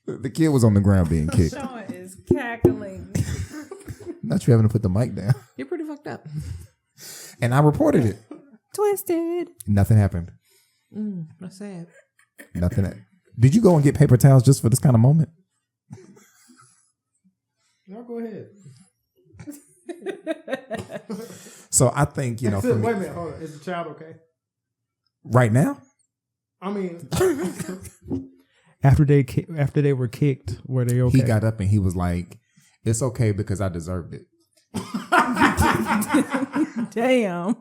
S4: The kid was on the ground being kicked.
S2: Sean is cackling.
S4: Not you having to put the mic down.
S1: You're pretty fucked up.
S4: And I reported it.
S2: Twisted.
S4: Nothing happened.
S1: That's sad.
S4: Nothing. Did you go and get paper towels just for this kind of moment?
S3: No, go ahead.
S4: So I think, for me,
S3: wait a minute, hold on. Is the child okay?
S4: right now,
S3: I mean, after they were kicked, were they okay?
S4: he got up and he was like, "It's okay because I deserved it."
S2: Damn.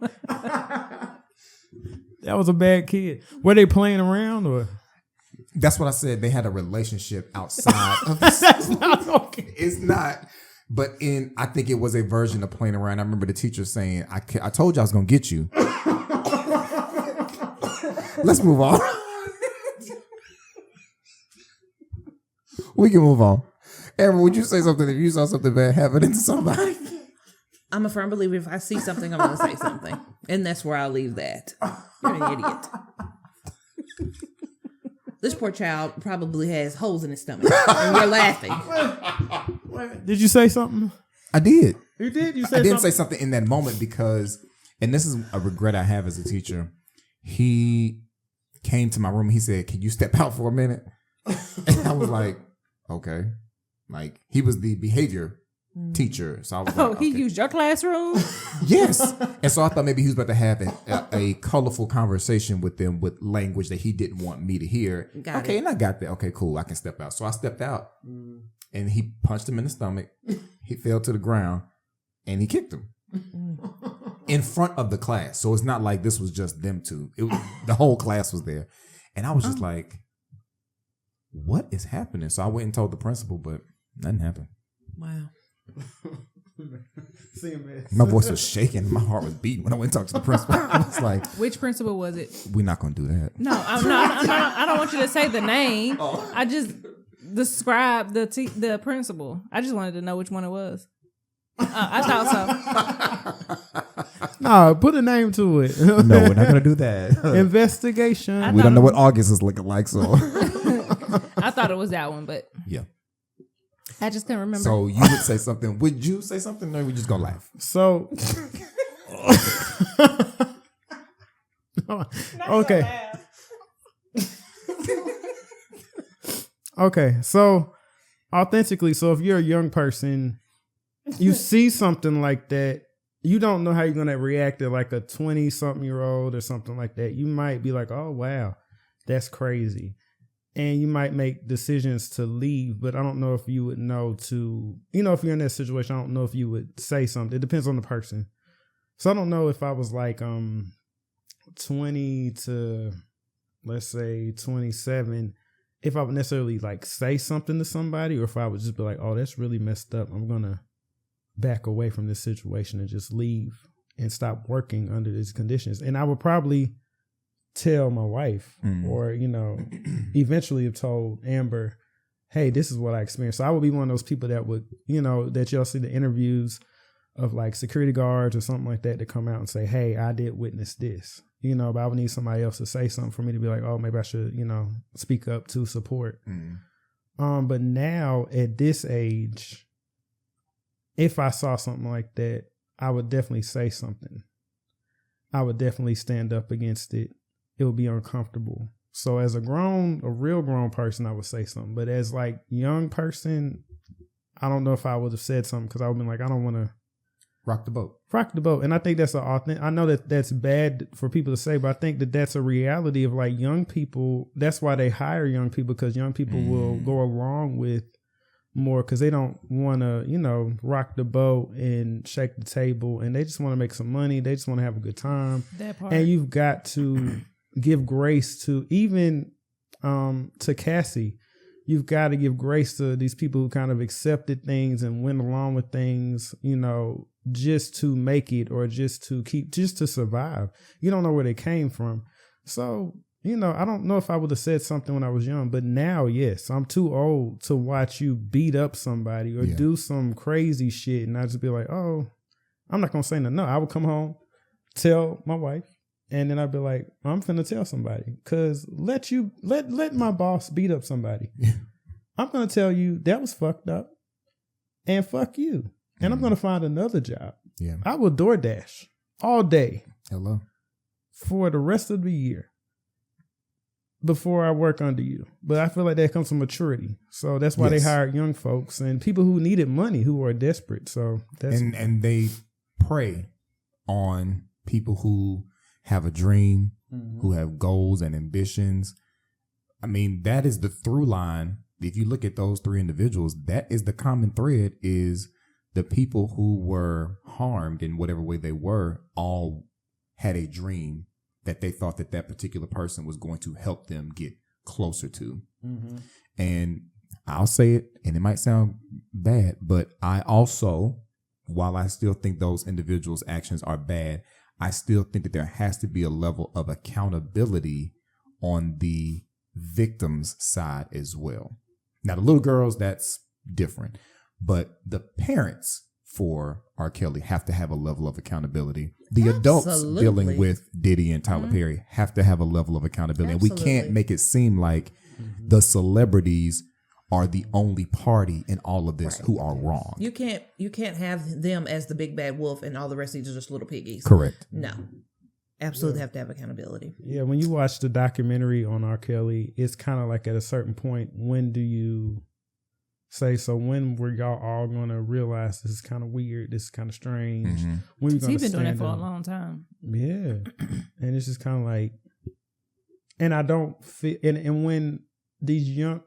S3: That was a bad kid. Were they playing around or?
S4: That's what I said. They had a relationship outside of
S3: That's not okay.
S4: It's not. But I think it was a version of playing around. I remember the teacher saying, I told you I was going to get you. Let's move on. We can move on. Amber, would you say something if you saw something bad happening to somebody?
S1: I'm a firm believer if I see something, I'm going to say something. And that's where I'll leave that. You're an idiot. This poor child probably has holes in his stomach. And you're laughing.
S3: Did you say something?
S4: I did.
S3: You did? You said
S4: I didn't
S3: something?
S4: say something in that moment because, and this is a regret I have as a teacher, he came to my room and he said, "Can you step out for a minute?" And I was like, okay. Like, he was the behavior teacher. So I was like,
S2: He
S4: okay.
S2: used your classroom?
S4: Yes. And so I thought maybe he was about to have a colorful conversation with them with language that he didn't want me to hear.
S1: Got
S4: okay,
S1: it.
S4: and I got that. Okay, cool. I can step out. So I stepped out and he punched him in the stomach. He fell to the ground and he kicked him in front of the class. So it's not like this was just them two. The whole class was there. And I was just like, what is happening? So I went and told the principal, but nothing happened.
S1: Wow.
S3: CMS.
S4: My voice was shaking. My heart was beating when I went and talked to the principal. I was like,
S2: Which principal was it?
S4: we're not going to do that.
S2: No, I don't want you to say the name. I just described the principal. I just wanted to know which one it was. I thought so.
S3: No, put a name to it.
S4: No, we're not going to do that.
S3: Investigation.
S4: We don't know what August is looking like, so.
S2: I thought it was that one, but
S4: Yeah.
S2: I just couldn't remember.
S4: So you would say something. Would you say something or we just going to laugh?
S3: So, okay. Okay. So, authentically, so if you're a young person, you see something like that, you don't know how you're going to react to like a 20-something-year-old or something like that. You might be like, oh, wow, that's crazy. And you might make decisions to leave, but I don't know if you would know to, if you're in that situation, I don't know if you would say something. It depends on the person. So I don't know if I was like 20 to, let's say, 27, if I would necessarily like say something to somebody, or if I would just be like, oh, that's really messed up. I'm going to back away from this situation and just leave and stop working under these conditions. And I would probably tell my wife or, eventually have told Amber, hey, this is what I experienced. So I would be one of those people that would, that y'all see the interviews of like security guards or something like that to come out and say, hey, I did witness this, but I would need somebody else to say something for me to be like, oh, maybe I should, speak up to support. But now at this age, if I saw something like that, I would definitely say something. I would definitely stand up against it. It would be uncomfortable. So as a real grown person, I would say something. But as like young person, I don't know if I would have said something because I would have been like, I don't want to.
S4: Rock the boat.
S3: Rock the boat. And I think that's I know that that's bad for people to say, but I think that that's a reality of like young people. That's why they hire young people, because young people will go along with more because they don't want to, rock the boat and shake the table, and they just want to make some money. They just want to have a good time.
S2: That part.
S3: And you've got to give grace to even to Cassie. You've got to give grace to these people who kind of accepted things and went along with things, just to make it or just to survive. You don't know where they came from. So, I don't know if I would have said something when I was young, but now, yes, I'm too old to watch you beat up somebody or do some crazy shit. And I just be like, oh, I'm not going to say nothing. No, I would come home, tell my wife, and then I'd be like, I'm finna tell somebody, because let my boss beat up somebody. I'm going to tell you that was fucked up, and fuck you. And I'm going to find another job.
S4: Yeah.
S3: I will DoorDash all day.
S4: Hello.
S3: For the rest of the year before I work under you. But I feel like that comes from maturity. So that's why they hired young folks and people who needed money, who are desperate. So that's
S4: and they prey on people who have a dream, who have goals and ambitions. I mean, that is the through line. If you look at those three individuals, that is the common thread, is the people who were harmed in whatever way they were all had a dream that they thought that particular person was going to help them get closer to. And I'll say it, and it might sound bad, but I also, while I still think those individuals' actions are bad, I still think that there has to be a level of accountability on the victim's side as well. Now, the little girls, that's different, but the parents for R. Kelly have to have a level of accountability. The adults dealing with Diddy and Tyler Perry have to have a level of accountability. And we can't make it seem like the celebrities are the only party in all of this who are wrong.
S1: You can't have them as the big bad wolf and all the rest of these are just little piggies.
S4: Correct.
S1: No. Absolutely have to have accountability.
S3: Yeah, when you watch the documentary on R. Kelly, it's kind of like at a certain point, when do you say, so when were y'all all going to realize this is kind of weird, this is kind of strange? When you
S2: He's been doing that for a long time.
S3: Yeah. And it's just kind of like, and I don't feel, and when these young,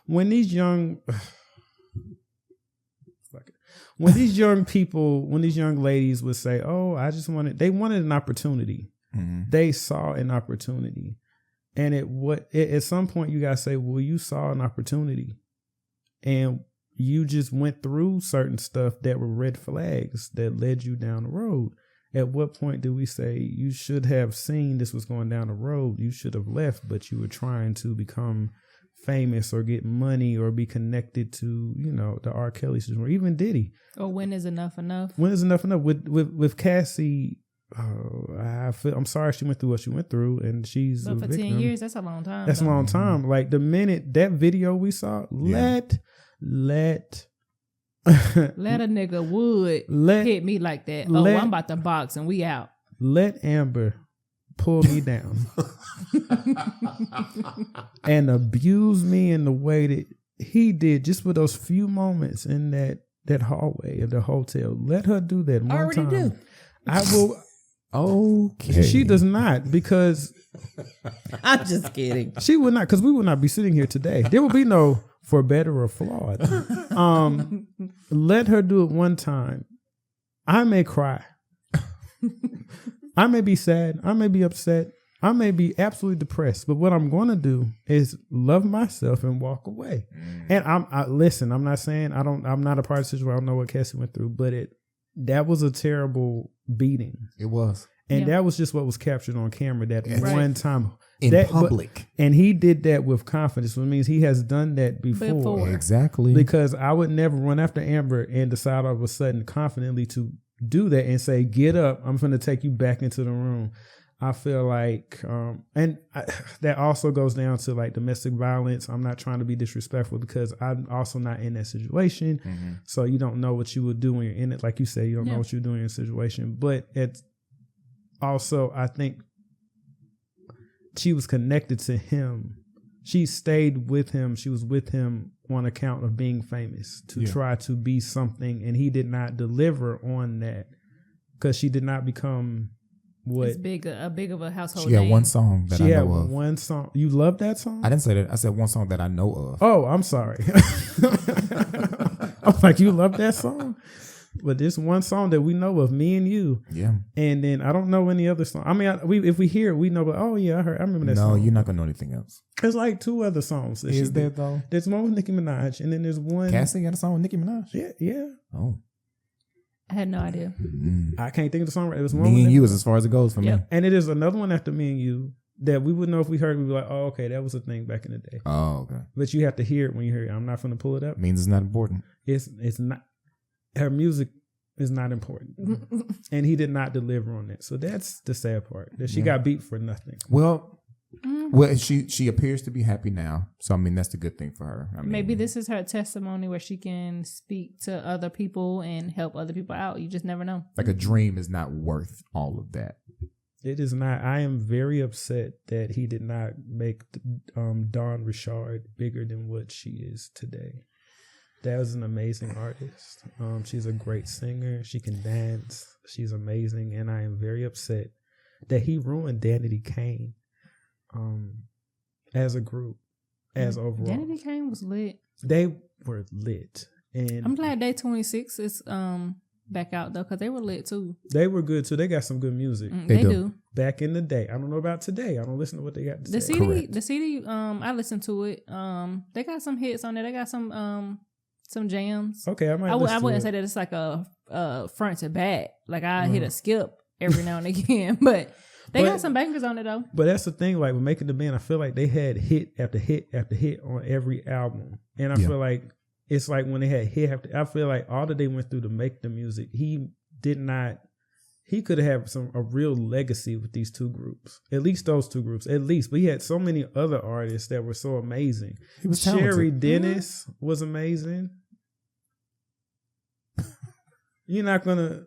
S3: when these young, when these young people, when these young ladies would say, oh, they wanted an opportunity. They saw an opportunity. And at some point you got to say, well, you saw an opportunity and you just went through certain stuff that were red flags that led you down the road. At what point do we say you should have seen this was going down the road? You should have left, but you were trying to become famous or get money or be connected to, the R. Kelly system, or even Diddy.
S2: Or when is enough enough?
S3: When is enough enough? With Cassie, I'm sorry she went through what she went through, and she's
S2: but
S3: a
S2: for
S3: victim.
S2: 10 years, that's a long time.
S3: That's a long time. Like the minute that video we saw, let
S2: a nigga would hit me like that. I'm about to box and we out.
S3: Let Amber pull me down and abuse me in the way that he did, just for those few moments in that hallway of the hotel. Let her do that one
S1: already
S3: time.
S1: do.
S3: I will. Okay. She does not, because
S1: I'm just kidding.
S3: She would not, because we would not be sitting here today. There will be no For Better or Flawed. Let her do it one time. I may cry. I may be sad. I may be upset. I may be absolutely depressed. But what I'm going to do is love myself and walk away. And listen, I'm not saying I'm not a part of the situation. I don't know what Cassie went through, but that was a terrible beating.
S4: It was.
S3: And that was just what was captured on camera that one time.
S4: In public.
S3: And he did that with confidence, which means he has done that before.
S4: Exactly.
S3: Because I would never run after Amber and decide all of a sudden confidently to do that and say, get up, I'm going to take you back into the room. I feel like, that also goes down to like domestic violence. I'm not trying to be disrespectful because I'm also not in that situation. So you don't know what you would do when you're in it. Like you say, you don't know what you're doing in a situation. But it's also, I think she was connected to him. she stayed with him. She was with him on account of being famous to try to be something, and he did not deliver on that because she did not become what
S2: It's big of a household
S4: She had
S2: name.
S4: one song that I know of.
S3: one song. You love that song?
S4: I didn't say that. I said one song that I know of.
S3: Oh, I'm sorry. I'm like, you love that song? But this one song that we know of, Me and You.
S4: Yeah.
S3: And then I don't know any other song. I mean, if we hear it, we know, but I remember that song.
S4: No, you're not going to know anything else.
S3: There's like 2 other songs. That
S4: Is there, though?
S3: There's one with Nicki Minaj, and then there's one.
S4: Cassie got a song with Nicki Minaj?
S3: Yeah.
S4: Oh.
S2: I had no idea.
S3: I can't think of the song. It was one
S4: Me
S3: with
S4: and
S3: Nicki-
S4: You is as far as it goes for me.
S3: And it is another one after Me and You that we would know if we heard it. We'd be like, oh, okay, that was a thing back in the day.
S4: Oh, okay.
S3: But you have to hear it when you hear it. I'm not going to pull it up.
S4: Means it's not important.
S3: It's not. Her music is not important. And he did not deliver on that. So that's the sad part. That she got beat for nothing.
S4: Well, she appears to be happy now. So, I mean, that's the good thing for her. I mean,
S2: Maybe this is her testimony where she can speak to other people and help other people out. You just never know.
S4: like a dream is not worth all of that.
S3: It is not. I am very upset that he did not make Dawn Richard bigger than what she is today. That was an amazing artist. She's a great singer. She can dance. She's amazing. And I am very upset that he ruined Danity Kane as a group, as overall.
S2: Danity Kane was lit.
S3: They were lit. And
S2: I'm glad Day 26 is back out though, because they were lit too.
S3: they were good too. They got some good music.
S2: They do.
S3: Back in the day. I don't know about today. I don't listen to what they got to
S2: The
S3: say.
S2: CD, I listened to it. They got some hits on there. They got some jams.
S3: Okay, I might
S2: I
S3: listen
S2: wouldn't
S3: to
S2: say
S3: it.
S2: that it's like a front to back. Like I hit a skip every now and again, but they got some bangers on it though.
S3: But that's the thing, like with Making the Band, I feel like they had hit after hit after hit on every album. And I feel like it's like when they had hit after, I feel like all that they went through to make the music, he could have a real legacy with these 2 groups. At least those 2 groups, at least. But he had so many other artists that were so amazing.
S4: He was talented.
S3: Sherry Dennis was amazing. You didn't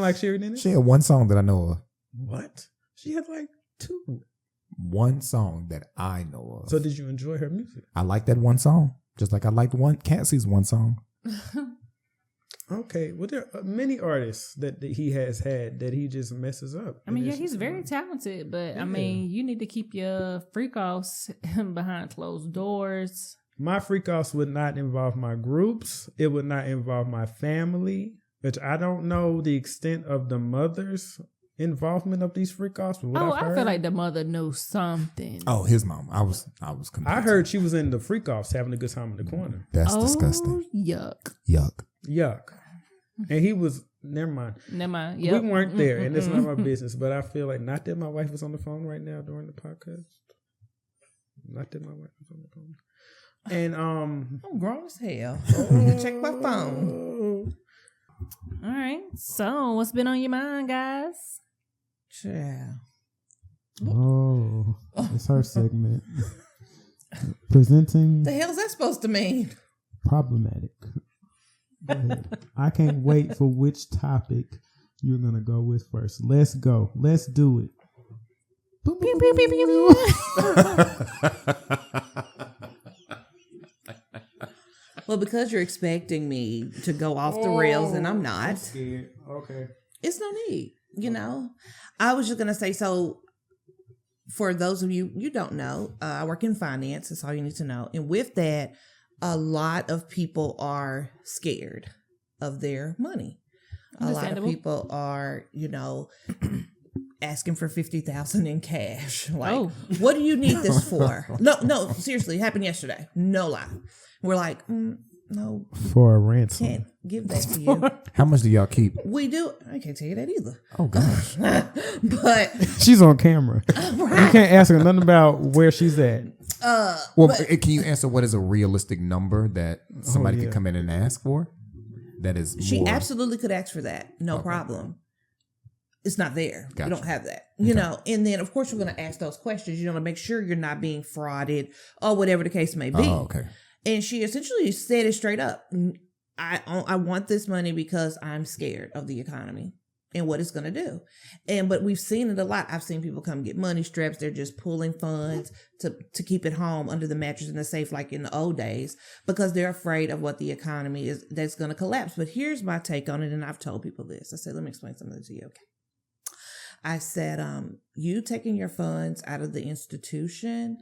S3: like Sherry Dennis?
S4: She had one song that I know of.
S3: What? She had like 2.
S4: One song that I know of.
S3: So did you enjoy her music?
S4: I like that one song. Just like I liked Cassie's one song.
S3: Okay. Well, there are many artists that he has had that he just messes up.
S2: I mean, he's very talented, but I mean, you need to keep your freak offs behind closed doors.
S3: My freak offs would not involve my groups. It would not involve my family, which I don't know the extent of the mother's involvement of these freak offs.
S2: I feel like the mother knows something.
S4: Oh, his mom. I was confused.
S3: I heard she was in the freak offs having a good time in the corner.
S4: That's disgusting.
S2: Yuck.
S3: Yuck. And he was, never mind.
S2: Yep.
S3: We weren't there, and it's not my business, but I feel like, not that my wife is on the phone right now during the podcast. Not that my wife is on the phone. And
S1: I'm grown as hell. Check my phone.
S2: All right. So, what's been on your mind, guys?
S1: Yeah.
S3: oh, it's her segment. Presenting
S1: The hell's that supposed to mean?
S3: problematic. Go ahead. I can't wait for which topic you're gonna go with first. Let's go. Let's do it.
S2: Pew, pew, pew, pew, pew.
S1: Well, because you're expecting me to go off the rails and I'm not.
S3: Okay.
S1: It's no need, I was just going to say, so for those of you don't know, I work in finance. That's all you need to know. And with that, a lot of people are scared of their money. A lot of people are, asking for $50,000 in cash. Like, what do you need this for? No, seriously, it happened yesterday. No lie. We're like, no,
S3: For a ransom.
S1: can't give that to you.
S4: How much do y'all keep?
S1: We do. I can't tell you that either.
S4: Oh, gosh.
S1: But
S3: She's on camera. You can't ask her nothing about where she's at.
S4: Can you answer what is a realistic number that somebody could come in and ask for? That is
S1: she
S4: more...
S1: absolutely could ask for that. No problem. It's not there.
S4: Gotcha.
S1: You don't have that. You know, and then of course you're going to ask those questions. You're going to make sure you're not being frauded or whatever the case may be.
S4: Oh, okay.
S1: And she essentially said it straight up. I want this money because I'm scared of the economy. and what it's going to do. But we've seen it a lot. I've seen people come get money straps. They're just pulling funds to keep it home under the mattress in the safe like in the old days because they're afraid of what the economy is that's going to collapse. But here's my take on it, and I've told people this. I said, let me explain something to you, okay? I said, you taking your funds out of the institution,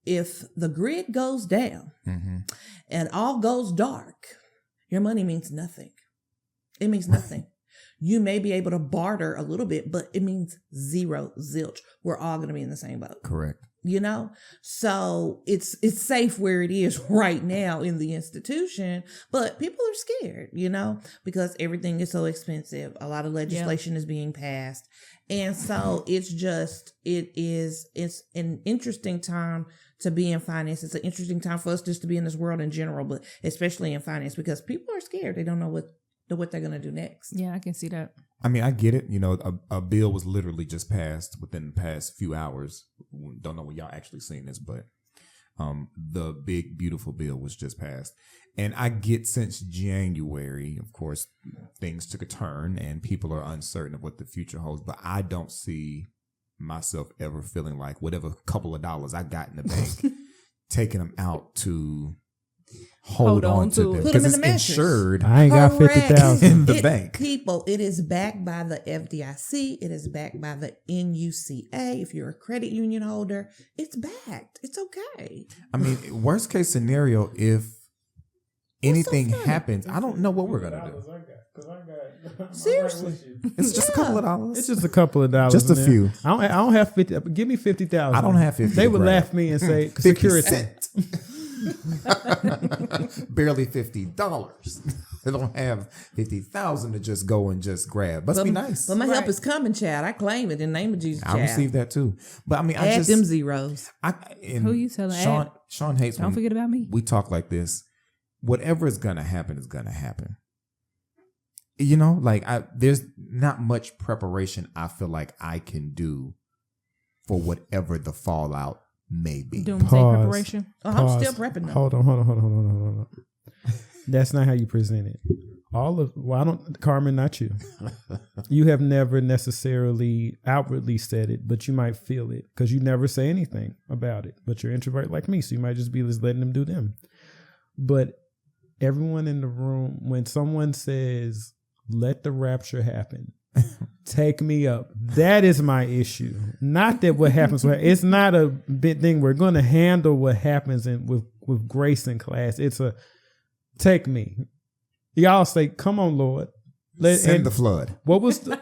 S1: if the grid goes down and all goes dark, your money means nothing. It means nothing. You may be able to barter a little bit, but it means zero, zilch. We're all going to be in the same boat.
S4: Correct.
S1: You know, so it's safe where it is right now in the institution, but people are scared, you know, because everything is so expensive. A lot of legislation is being passed. And so it's an interesting time to be in finance. It's an interesting time for us just to be in this world in general, but especially in finance because people are scared. They don't know what they're going to do next.
S2: Yeah, I can see that.
S4: I mean, I get it. You know, a bill was literally just passed within the past few hours. Don't know when y'all actually seen this, but the big, beautiful bill was just passed. And I get since January, of course, things took a turn and people are uncertain of what the future holds. But I don't see myself ever feeling like whatever couple of dollars I got in the bank, taking them out to hold on to them
S1: Put them
S4: because
S1: in
S4: it's
S1: the mattress.
S4: insured.
S3: I ain't got
S1: Correct.
S3: $50,000
S4: in the bank.
S1: People, it is backed by the FDIC. It is backed by the NUCA. If you're a credit union holder, it's backed. It's okay.
S4: I mean, worst case scenario, if anything happens, I don't know what we're gonna do.
S1: Seriously.
S4: It's just a couple of dollars.
S3: It's just a couple of dollars.
S4: Just a
S3: man.
S4: few.
S3: I don't have 50. Give me 50,000.
S4: I don't have 50.
S3: They would
S4: grand.
S3: laugh at me and say
S4: 50
S3: security.
S4: cent. Barely $50. They don't have 50,000 to just go and just grab. Must be nice.
S1: But my help is coming, child. I claim it in the name of Jesus.
S4: I received that too. But I mean,
S1: Add them zeros.
S2: Who you telling?
S4: Sean hates
S2: Don't
S4: when
S2: forget about me.
S4: we talk like this. Whatever is gonna happen is gonna happen. You know, like there's not much preparation I feel like I can do for whatever the fallout may be.
S2: Doomsday
S3: Pause.
S2: preparation.
S1: Oh,
S3: Pause.
S1: I'm still prepping them.
S3: Hold on. That's not how you present it. Carmen, not you. You have never necessarily outwardly said it, but you might feel it because you never say anything about it. But you're introvert like me, so you might just be just letting them do them. But everyone in the room, when someone says, let the rapture happen, take me up, that is my issue. Not that what happens, it's not a big thing. We're going to handle what happens with grace and class. It's a take me. Y'all say, come on, Lord.
S4: Send the flood.
S3: What was the...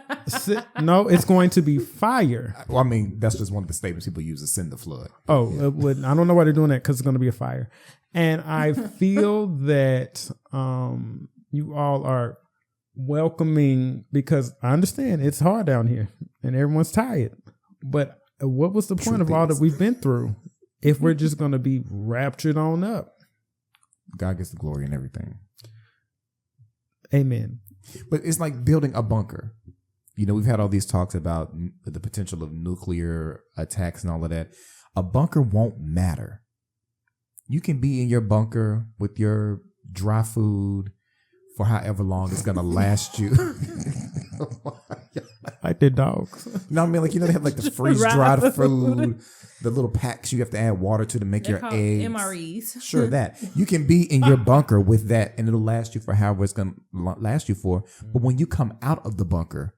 S3: No, it's going to be fire.
S4: Well, I mean, that's just one of the statements people use is send the flood.
S3: Oh, I don't know why they're doing that because it's going to be a fire. And I feel that you all are welcoming because I understand it's hard down here and everyone's tired. But what was the point of all that we've been through if we're just going to be raptured on up?
S4: God gets the glory in everything.
S3: Amen.
S4: But it's like building a bunker. You know, we've had all these talks about the potential of nuclear attacks and all of that. A bunker won't matter. You can be in your bunker with your dry food for however long it's going to last you.
S3: Like the dogs.
S4: You know what I mean? Like, you know, they have like the freeze-dried food, the little packs you have to add water to make your eggs.
S2: MREs.
S4: Sure, that. You can be in your bunker with that and it'll last you for however it's going to last you for. But when you come out of the bunker,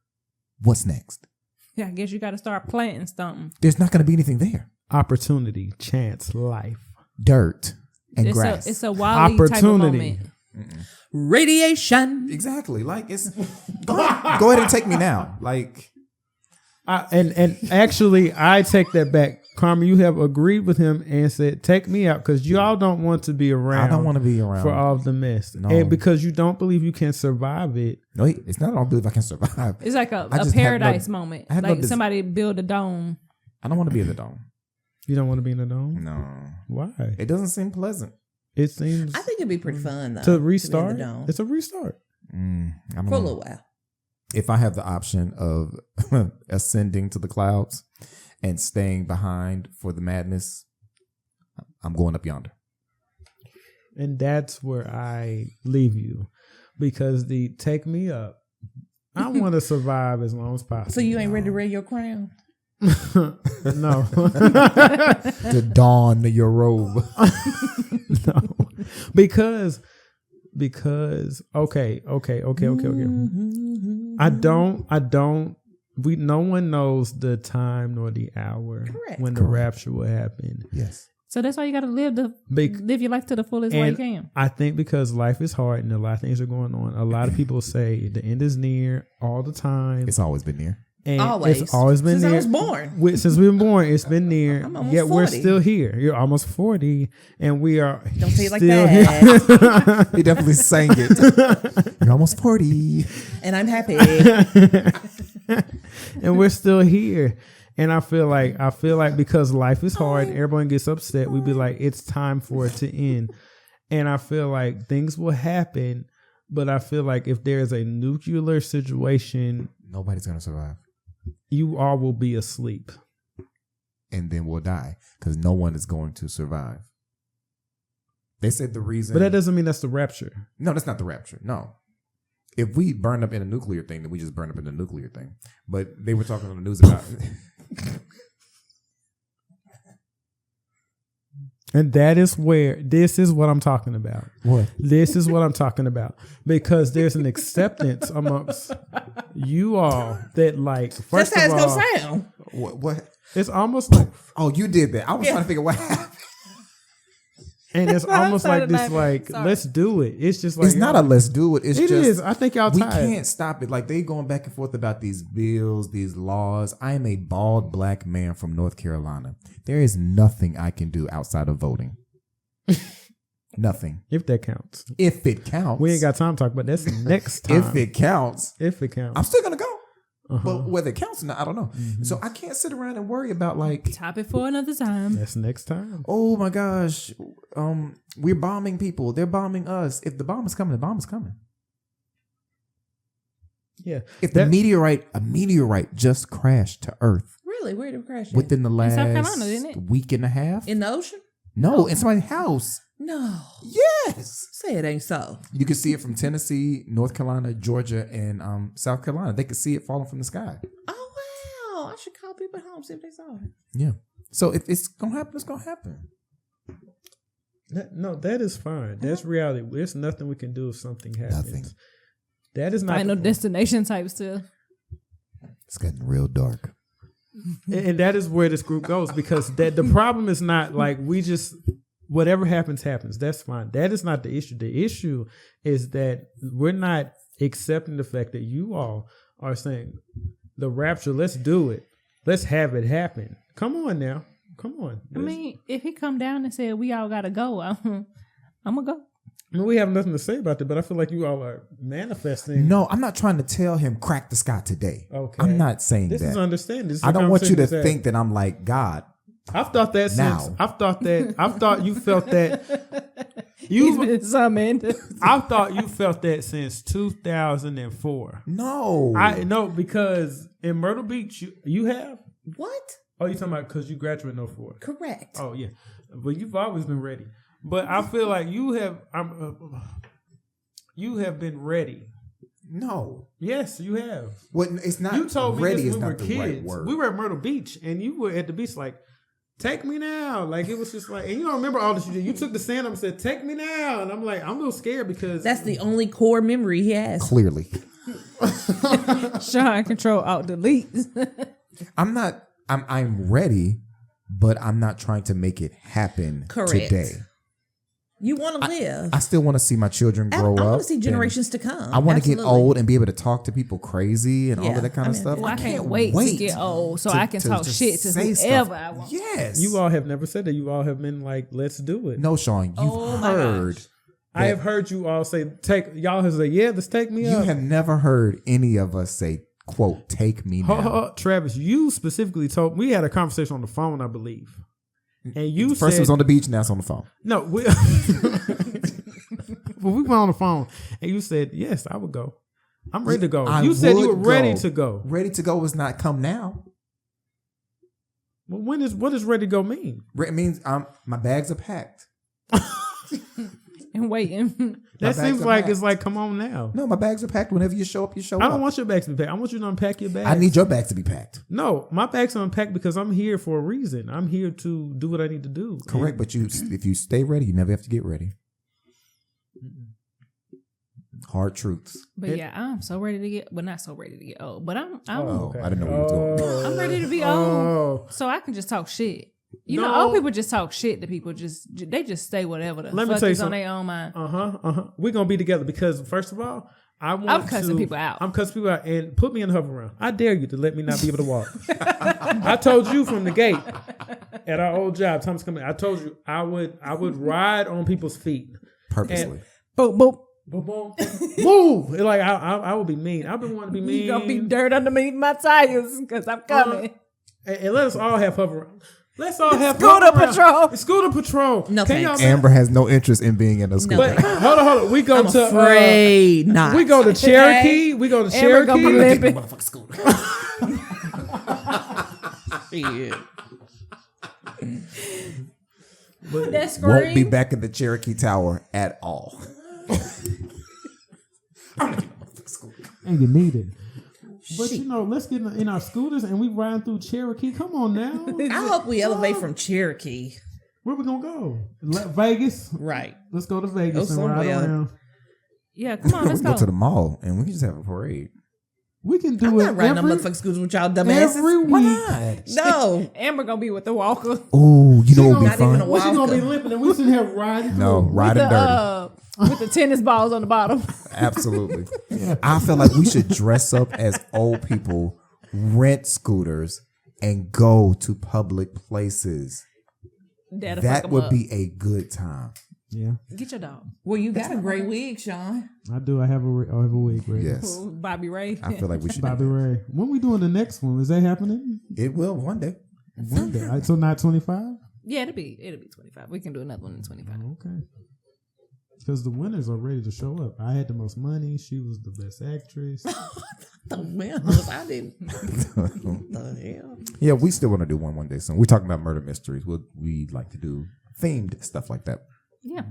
S4: what's next?
S2: Yeah, I guess you got to start planting something.
S4: There's not going to be anything there.
S3: Opportunity, chance, life.
S4: Dirt and grass.
S2: It's a Wall-E type of moment.
S1: Radiation.
S4: Exactly. Like it's go ahead and take me now. Like
S3: and actually I take that back. Carmen, you have agreed with him and said, take me out because y'all don't want to be around.
S4: I don't want to be around
S3: for all of the mess.
S4: No.
S3: And because you don't believe you can survive it.
S4: No, it's not I don't believe I can survive.
S2: It's like a
S4: just
S2: paradise moment.
S4: I have
S2: Like
S4: no
S2: somebody build a dome.
S4: I don't want to be in the dome.
S3: You don't want to be in the dome?
S4: No.
S3: Why?
S4: It doesn't seem pleasant.
S3: It seems
S1: I think it'd be pretty fun though
S3: to restart.
S1: To be in the dome.
S3: It's a restart.
S4: I don't
S1: For a
S4: know.
S1: little while.
S4: If I have the option of ascending to the clouds and staying behind for the madness, I'm going up yonder.
S3: And that's where I leave you. Because the take me up, I want to survive as long as possible.
S1: So you ain't ready to wear your crown?
S3: No.
S4: To don your robe.
S3: No. Because okay. No one knows the time nor the hour when the rapture will happen.
S4: Yes.
S2: So that's why you got to live your life to the fullest way you can.
S3: I think because life is hard and a lot of things are going on, a lot of people say the end is near all the time.
S4: It's always been near.
S3: And
S1: always.
S3: It's always been
S1: since
S3: near.
S1: I was born.
S3: Since we've been born, it's been near.
S1: I'm almost
S3: yet
S1: 40.
S3: we're still here. You're almost 40, and we are
S1: Don't say it like
S3: still
S1: that.
S4: He definitely sang it. You're almost 40.
S1: And I'm happy.
S3: and we're still here. And I feel like because life is hard, everyone gets upset. We be like, it's time for it to end. And I feel like things will happen, but I feel like if there's a nuclear situation,
S4: nobody's gonna survive.
S3: You all will be asleep.
S4: And then we'll die because no one is going to survive. They said the reason.
S3: But that doesn't mean that's the rapture.
S4: No, that's not the rapture. No. If we burned up in a nuclear thing, then we just burned up in a nuclear thing. But they were talking on the news about
S3: And this is what I'm talking about.
S4: What?
S3: This is what I'm talking about. Because there's an acceptance amongst you all that like, first
S1: That's how
S3: of
S1: it's
S3: all,
S1: gonna sound.
S4: What?
S3: It's almost like,
S4: Oh, you did that. I was trying to figure what happened.
S3: and it's almost
S2: sorry
S3: like
S2: to
S3: this,
S2: laugh.
S3: like,
S2: Sorry.
S3: let's do it. It's just like,
S4: It's not a let's do it. It's
S3: it
S4: just
S3: is. I think y'all
S4: we
S3: tired.
S4: can't stop it. Like they going back and forth about these bills, these laws. I am a bald black man from North Carolina. There is nothing I can do outside of voting. Nothing.
S3: If that counts.
S4: If it counts.
S3: We ain't got time to talk about that. That's next time.
S4: If it counts.
S3: If it counts.
S4: I'm still gonna go.
S3: Uh-huh.
S4: But whether it counts or not, I don't know.
S3: Mm-hmm.
S4: So I can't sit around and worry about like,
S2: Topic for another time.
S3: That's next time.
S4: oh my gosh, we're bombing people. They're bombing us. If the bomb is coming, the bomb is coming.
S3: Yeah.
S4: If a meteorite just crashed to Earth
S1: Really? Where did it crash?
S4: within the last
S2: South Carolina, didn't it?
S4: week and a half.
S1: In the ocean?
S4: No, in somebody's house.
S1: No.
S4: Yes.
S1: Say it ain't so.
S4: You can see it from Tennessee, North Carolina, Georgia, and South Carolina. They could see it falling from the sky.
S1: Oh wow! I should call people at home, see if they saw it.
S4: Yeah. So if it's gonna happen, it's gonna happen.
S3: No, that is fine. That's reality. There's nothing we can do if something happens.
S4: Nothing.
S3: That is not
S2: Final destination type stuff.
S4: It's getting real dark.
S3: and that is where this group goes, because that the problem is not like we just whatever happens. That's fine. That is not the issue. The issue is that we're not accepting the fact that you all are saying the rapture, let's do it. Let's have it happen. Come on now. Come on.
S2: I mean, if he come down and said we all gotta go, I'm gonna go.
S3: I mean, we have nothing to say about that, but I feel like you all are manifesting.
S4: No, I'm not trying to tell him crack the sky today.
S3: Okay.
S4: I'm not saying
S3: This
S4: that.
S3: is understanding. This is
S4: I don't want you to
S3: conversation
S4: think that I'm like God.
S3: I've thought that
S4: Now.
S3: since. I've thought you felt that.
S2: He's been summoned.
S3: I thought you felt that since 2004.
S4: No.
S3: I know, because in Myrtle Beach, you have.
S1: What?
S3: Oh, you talking about because you graduated in 04.
S1: Correct.
S3: Oh yeah, but you've always been ready. But I feel like you have. You have been ready.
S4: No.
S3: Yes, you have.
S4: Well, it's not.
S3: You told me
S4: ready
S3: this
S4: is
S3: when we were
S4: not the right
S3: kids.
S4: word.
S3: We were at Myrtle Beach, and you were at the beach like, take me now. Like, it was just like, and you don't remember all this you did. You took the sand up and said, take me now. And I'm like, I'm a little scared because
S1: That's the only core memory he has.
S4: Clearly.
S2: Sean control alt delete.
S4: I'm not. I'm ready, but I'm not trying to make it happen
S1: Correct.
S4: today.
S1: You want to live.
S4: I still want to see my children
S1: I
S4: grow up.
S1: want to see
S4: and
S1: generations to come.
S4: I want to get
S1: Absolutely.
S4: old and be able to talk to people crazy and all
S1: Yeah,
S4: of that kind of
S1: I mean,
S4: stuff.
S2: Well, I can't wait to get old so I can talk
S4: just
S2: shit to
S4: say
S2: whoever
S4: stuff.
S2: I want.
S4: Yes.
S3: you all have never said that. You all have been like, let's do it.
S4: No, Sean, you've
S2: Oh my
S4: heard.
S2: gosh.
S3: I have heard you all say, y'all have said, yeah, let's take me
S4: You
S3: up.
S4: have never heard any of us say, quote, take me now.
S3: Travis, you specifically told, we had a conversation on the phone, I believe. And you
S4: First
S3: said,
S4: it was on the beach, now it's on the phone.
S3: no, we, well, we went on the phone and you said, yes, I would go. I'm ready to go.
S4: I
S3: You said you were
S4: would
S3: ready
S4: go.
S3: to go.
S4: Ready to go is not come now.
S3: Well, what does ready to go mean?
S4: It means my bags are packed.
S2: and waiting.
S3: That
S4: bags
S3: seems
S4: are
S3: like
S4: packed.
S3: it's like, come on now.
S4: No, my bags are packed. Whenever you show up, you show
S3: I
S4: up.
S3: don't want your bags to be packed. I want you to unpack your bags.
S4: I need your bags to be packed.
S3: No, my bags are unpacked because I'm here for a reason. I'm here to do what I need to do.
S4: Correct, but if you stay ready, you never have to get ready. Hard truths.
S2: But yeah, I'm so ready to get, well, not so ready to get old, but I'm
S3: Okay.
S4: I didn't know where you were going.
S2: I'm ready to be
S3: Oh.
S2: old, so I can just talk shit. You know,
S3: No.
S2: old people just talk shit to people. They just say whatever the
S3: Let me
S2: fuck
S3: tell you
S2: is on
S3: something.
S2: their own mind.
S3: We're gonna be together because first of all, I'm
S2: cussing people out.
S3: I'm cussing people out and put me in the hover round. I dare you to let me not be able to walk. I told you from the gate at our old job, Thomas coming. I told you I would ride on people's feet.
S4: Purposely.
S2: Boop boop.
S3: Boom, boom, move. Like I would be mean. I've been wanting to be mean.
S2: You gonna be dirt underneath my tires because I'm coming.
S3: And let us all have hover round. Let's all have
S2: Scooter
S3: hover round.
S2: patrol.
S3: Scooter patrol.
S1: No
S3: Can y'all
S1: thanks.
S4: Amber has no interest in being in a school.
S3: But hold on. We go
S1: I'm
S3: to
S1: afraid not.
S3: we go to Cherokee. We go to
S2: Amber gonna be
S3: Cherokee.
S2: limping. That scream.
S4: Won't be back in the Cherokee Tower at all.
S3: And you need it. But you know, let's get in our scooters and we riding through Cherokee. Come on now.
S1: I hope we elevate from Cherokee.
S3: Where we gonna go? Vegas.
S1: Right.
S3: Let's go to Vegas
S1: Go
S3: and ride
S1: somewhere.
S3: around.
S2: Yeah, come on,
S4: We
S2: let's
S4: can go
S2: go.
S4: to the mall and we can just have a parade.
S3: We can do
S1: I'm
S3: it
S1: not riding no
S3: every,
S1: motherfucking scooters with y'all dumbasses.
S3: every
S4: Why
S3: week.
S4: not?
S1: No.
S2: Amber gonna be with the walker.
S4: Oh, you know what would be
S1: Not even a
S4: fun?
S1: walk.
S3: What you gonna be limping and we sitting here riding through?
S4: No, riding
S2: the,
S4: dirty.
S2: With the tennis balls on the bottom.
S4: Absolutely. I feel like we should dress up as old people, rent scooters, and go to public places.
S2: That'll fuck
S4: That
S2: 'em
S4: would
S2: up.
S4: be a good time.
S3: Yeah,
S2: Get your dog.
S1: Well, you got a great wig, Sean.
S3: I do. I have a wig ready.
S4: Yes.
S2: Bobby Ray.
S4: I feel like we should do
S3: Bobby
S4: that.
S3: Ray. When we doing the next one? Is that happening?
S4: It will one day.
S3: One day. So not 25?
S2: Yeah, it'll be 25. We can do another one in 25.
S3: Okay. Because the winners are ready to show up. I had the most money. She was the best actress.
S1: The winners. I didn't. What the hell?
S4: Yeah, we still want to do one day soon. We're talking about murder mysteries. We'd like to do themed stuff like that.
S2: Yeah.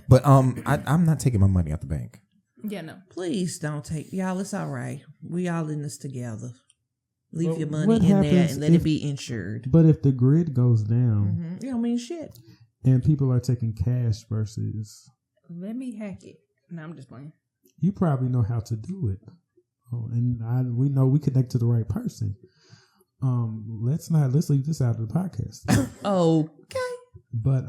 S4: But I'm not taking my money out the bank.
S2: Yeah, no.
S1: Please don't take y'all. It's all right. We all in this together. Leave
S3: Well,
S1: your money
S3: what
S1: in there
S3: happens
S1: and let it
S3: if-
S1: be insured.
S3: But if the grid goes down
S1: You don't mean shit.
S3: and people are taking cash versus,
S2: Let me hack it. No, I'm just playing.
S3: you probably know how to do it. Oh, and we know we connect to the right person. Let's leave this out of the podcast.
S1: Okay.
S3: But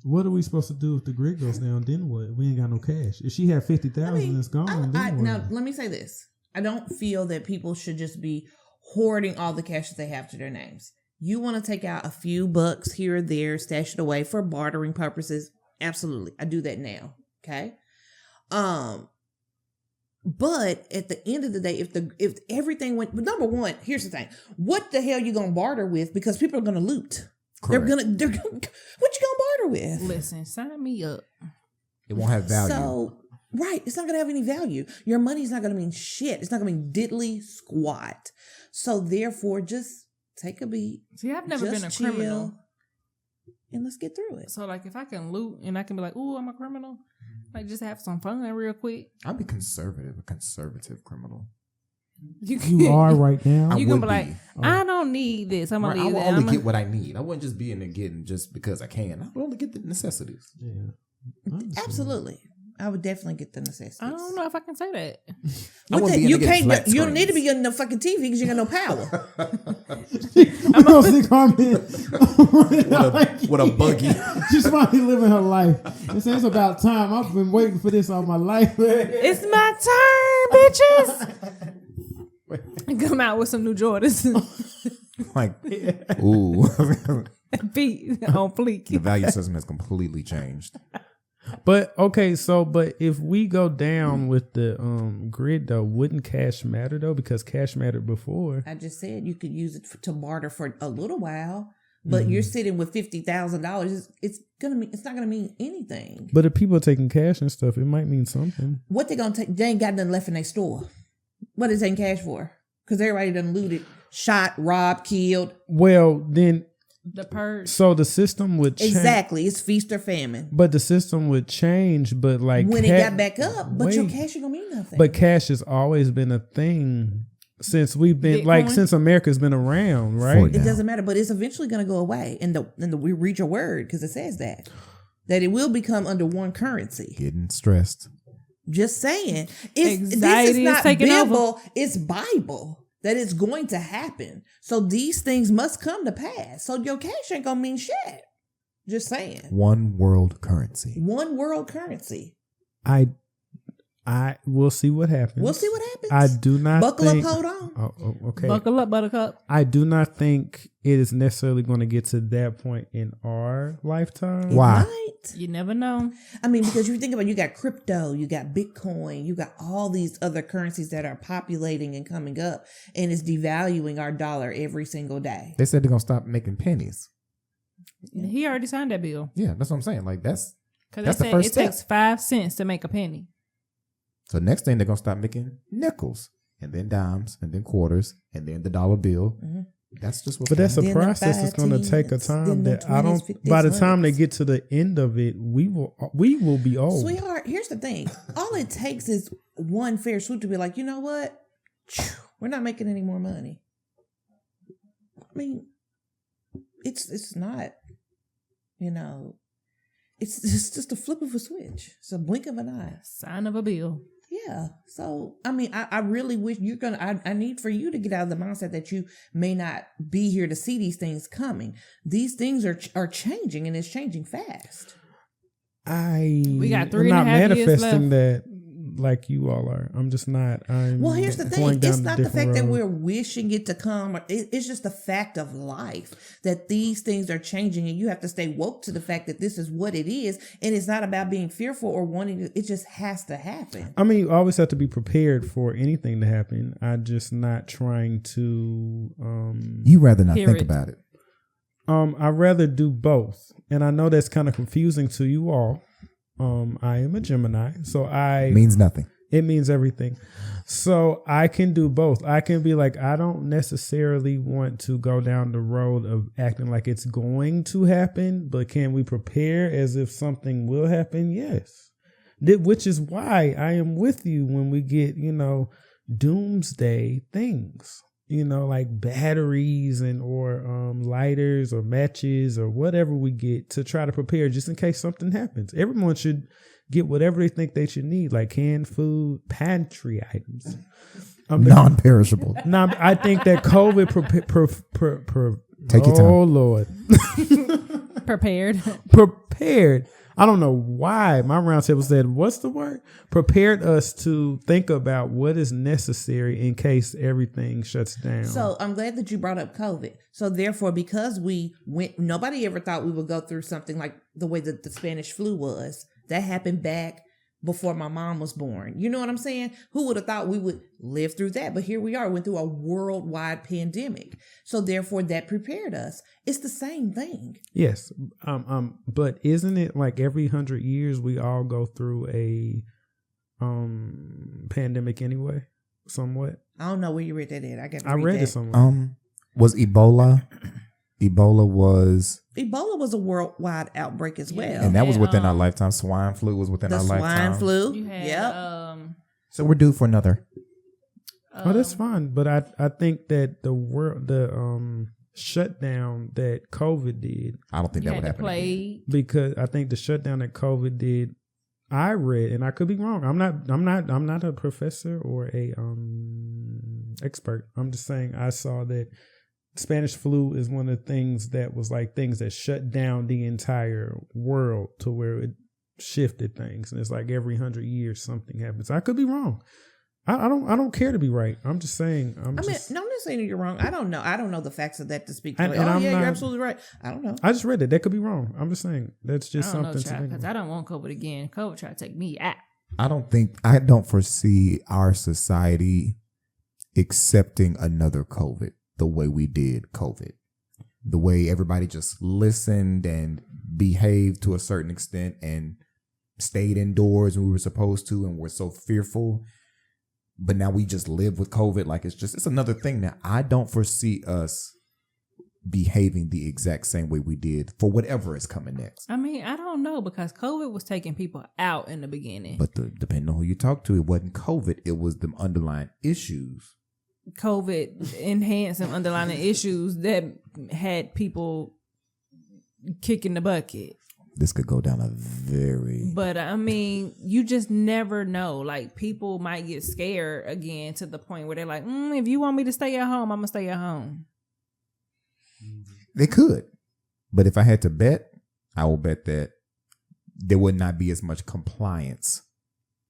S3: what are we supposed to do if the grid goes down? Then what? We ain't got no cash. If she had 50,000, it's gone. Then what?
S1: Now, let me say this. I don't feel that people should just be hoarding all the cash that they have to their names. You want to take out a few bucks here or there, stash it away for bartering purposes. Absolutely. I do that now. Okay. But at the end of the day, if everything went, but number one, here's the thing. What the hell you going to barter with? Because people are going to loot.
S4: Correct.
S1: They're gonna, what you going to barter with?
S2: Listen, sign me up.
S4: It won't have value.
S1: So, right, it's not going to have any value. Your money's not going to mean shit. It's not going to mean diddly squat. So, therefore, just take a beat.
S2: See, I've never been a
S1: just
S2: criminal.
S1: chill, and let's get through it.
S2: So, like, if I can loot and I can be like, ooh, I'm a criminal, like, just have some fun real quick.
S4: I'll be a conservative criminal.
S3: You are right now.
S4: I
S2: You can
S4: would
S2: be like,
S4: be.
S2: I don't need this. I'm
S4: Right,
S2: gonna
S4: I
S2: leave
S4: will
S2: that.
S4: only
S2: I'm
S4: get what I need. I wouldn't just be in there getting just because I can. I would only get the necessities.
S3: Yeah. I understand.
S1: Absolutely. I would definitely get the necessities.
S2: I don't know if I can say that.
S4: I
S1: What
S4: wouldn't
S1: the-
S4: be in
S1: you
S4: there getting
S1: can't.
S4: flat
S1: You don't need to be
S4: screens.
S1: getting no fucking TV because you got no power.
S3: I'm going to see Carmen
S4: with a buggy.
S3: She's finally living her life. It says about time. I've been waiting for this all my life.
S2: It's my turn, bitches. Come out with some new Jordans.
S4: Like, ooh.
S2: Feet on fleek.
S4: The value system has completely changed.
S3: But okay, but if we go down with the grid though, wouldn't cash matter though? Because cash mattered before.
S1: I just said you could use it to barter for a little while, but you're sitting with $50,000. It's not gonna mean anything.
S3: But if people are taking cash and stuff, it might mean something.
S1: What they gonna take? They ain't got nothing left in their store. What is they taking cash for? Because everybody done looted, shot, robbed, killed.
S3: Well, then
S2: The purge.
S3: So the system would change.
S1: Exactly. It's feast or famine.
S3: But the system would change, but like
S1: When it got back up, but your cash ain't gonna mean nothing.
S3: But cash has always been a thing since we've been
S2: Bitcoin?
S3: since America's been around, right?
S1: it doesn't matter, but it's eventually gonna go away. And we read your word because it says that it will become under one currency.
S4: Getting stressed.
S1: Just saying. This
S2: Anxiety
S1: is
S2: is
S1: not
S2: taking
S1: Bible, it's Bible. That it's going to happen. So these things must come to pass. So your cash ain't gonna mean shit. Just saying.
S4: One world currency.
S1: One world currency.
S3: We'll see what happens.
S1: We'll see what happens.
S3: I do not
S1: Buckle
S3: think,
S1: up, hold on.
S3: Oh, okay.
S2: Buckle up, Buttercup.
S3: I do not think it is necessarily going to get to that point in our lifetime.
S4: Why?
S1: Right?
S2: You never know.
S1: I mean, because you think about it, you got crypto, you got Bitcoin, you got all these other currencies that are populating and coming up, and it's devaluing our dollar every single day.
S4: They said they're gonna stop making pennies.
S2: He already signed that bill.
S4: Yeah, that's what I'm saying. Like that's
S2: Because
S4: That's
S2: they
S4: the
S2: said
S4: first
S2: it
S4: step.
S2: takes 5 cents to make a penny.
S4: so next thing they're gonna stop making nickels and then dimes and then quarters and then the dollar bill.
S1: Mm-hmm.
S4: That's just what.
S3: But that's a
S1: Then the
S3: process that's going to
S1: 5
S3: take a
S1: tens,
S3: time
S1: then the
S3: that I
S1: 20s,
S3: don't.
S1: 50s,
S3: By the time they
S1: 100s.
S3: get to the end of it, we will be old.
S1: Sweetheart, here's the thing. All it takes is one fair swoop to be like, you know what? We're not making any more money. I mean, it's not, it's just a flip of a switch. It's a blink of an eye.
S2: Sign of a bill.
S1: Yeah. So, I mean, I really wish I need for you to get out of the mindset that you may not be here to see these things coming. These things are changing, and it's changing fast.
S2: We got
S3: I'm
S2: 3.5
S3: not
S2: years
S3: manifesting
S2: left.
S3: that like you all are. I'm just not.
S1: Well, here's the
S3: going
S1: thing.
S3: down
S1: It's
S3: a
S1: not the
S3: different
S1: fact that
S3: road.
S1: we're wishing it to come. It's just the fact of life that these things are changing, and you have to stay woke to the fact that this is what it is. And it's not about being fearful or wanting it. It just has to happen.
S3: I mean, you always have to be prepared for anything to happen. I'm just not trying to.
S4: You rather not
S2: Hear
S4: think
S2: it.
S4: about it.
S3: I'd rather do both, and I know that's kind of confusing to you all. I am a Gemini, so
S4: Means nothing.
S3: it means everything. So I can do both. I can be like, I don't necessarily want to go down the road of acting like it's going to happen, but can we prepare as if something will happen? Yes. Which is why I am with you when we get, doomsday things, like batteries or lighters or matches or whatever we get to try to prepare just in case something happens. Everyone should get whatever they think they should need, like canned food, pantry items.
S4: Non-perishable.
S3: Now, I think that COVID
S4: Take your time.
S3: Oh Lord,
S2: Prepared.
S3: prepared. I don't know why my roundtable said, what's the word? Prepared us to think about what is necessary in case everything shuts down.
S1: So I'm glad that you brought up COVID. So therefore, because nobody ever thought we would go through something like the way that the Spanish flu was. That happened back before my mom was born. You know what I'm saying? Who would have thought we would live through that? But here we are, went through a worldwide pandemic. So therefore, that prepared us. It's the same thing.
S3: Yes. But isn't it like every 100 years we all go through a pandemic anyway? Somewhat.
S1: I don't know where you read that at.
S3: I read it somewhere.
S4: Was Ebola? Ebola was
S1: a worldwide outbreak as well.
S4: and that was
S2: And,
S4: within our lifetime. Swine flu was within
S1: the
S4: our
S1: swine
S4: lifetime.
S1: flu.
S2: You had,
S1: Yep.
S4: So we're due for another.
S3: Oh, that's fine. But I think that the shutdown that COVID did,
S4: I don't think
S2: you
S4: that
S2: had
S4: would
S2: the
S4: happen. again.
S2: plague.
S3: because I think the shutdown that COVID did, I read, and I could be wrong. I'm not a professor or a expert. I'm just saying I saw that Spanish flu is one of the things that was like things that shut down the entire world to where it shifted things. And it's like every 100 years something happens. I could be wrong. I don't care to be right. I'm just saying.
S1: No, I'm not saying you're wrong. I don't know. I don't know the facts of that to speak to.
S3: And
S1: Like,
S3: I'm
S1: you're
S3: not-
S1: absolutely right. I don't know.
S3: I just read it. That could be wrong. I'm just saying. That's just
S2: I don't know,
S3: something to
S2: child,
S3: think
S2: because
S3: about.
S2: I don't want COVID again. COVID try to take me out.
S4: I don't foresee our society accepting another COVID the way we did COVID. The way everybody just listened and behaved to a certain extent and stayed indoors when we were supposed to and were so fearful. But now we just live with COVID like it's another thing now. I don't foresee us behaving the exact same way we did for whatever is coming next.
S2: I mean, I don't know, because COVID was taking people out in the beginning.
S4: But depending on who you talk to, it wasn't COVID. It was them underlying issues.
S2: COVID enhanced some underlying issues that had people kicking the bucket.
S4: This could go down a very...
S2: But I mean, you just never know. Like, people might get scared again to the point where they're like, if you want me to stay at home, I'm going to stay at home.
S4: They could. But if I had to bet, I will bet that there would not be as much compliance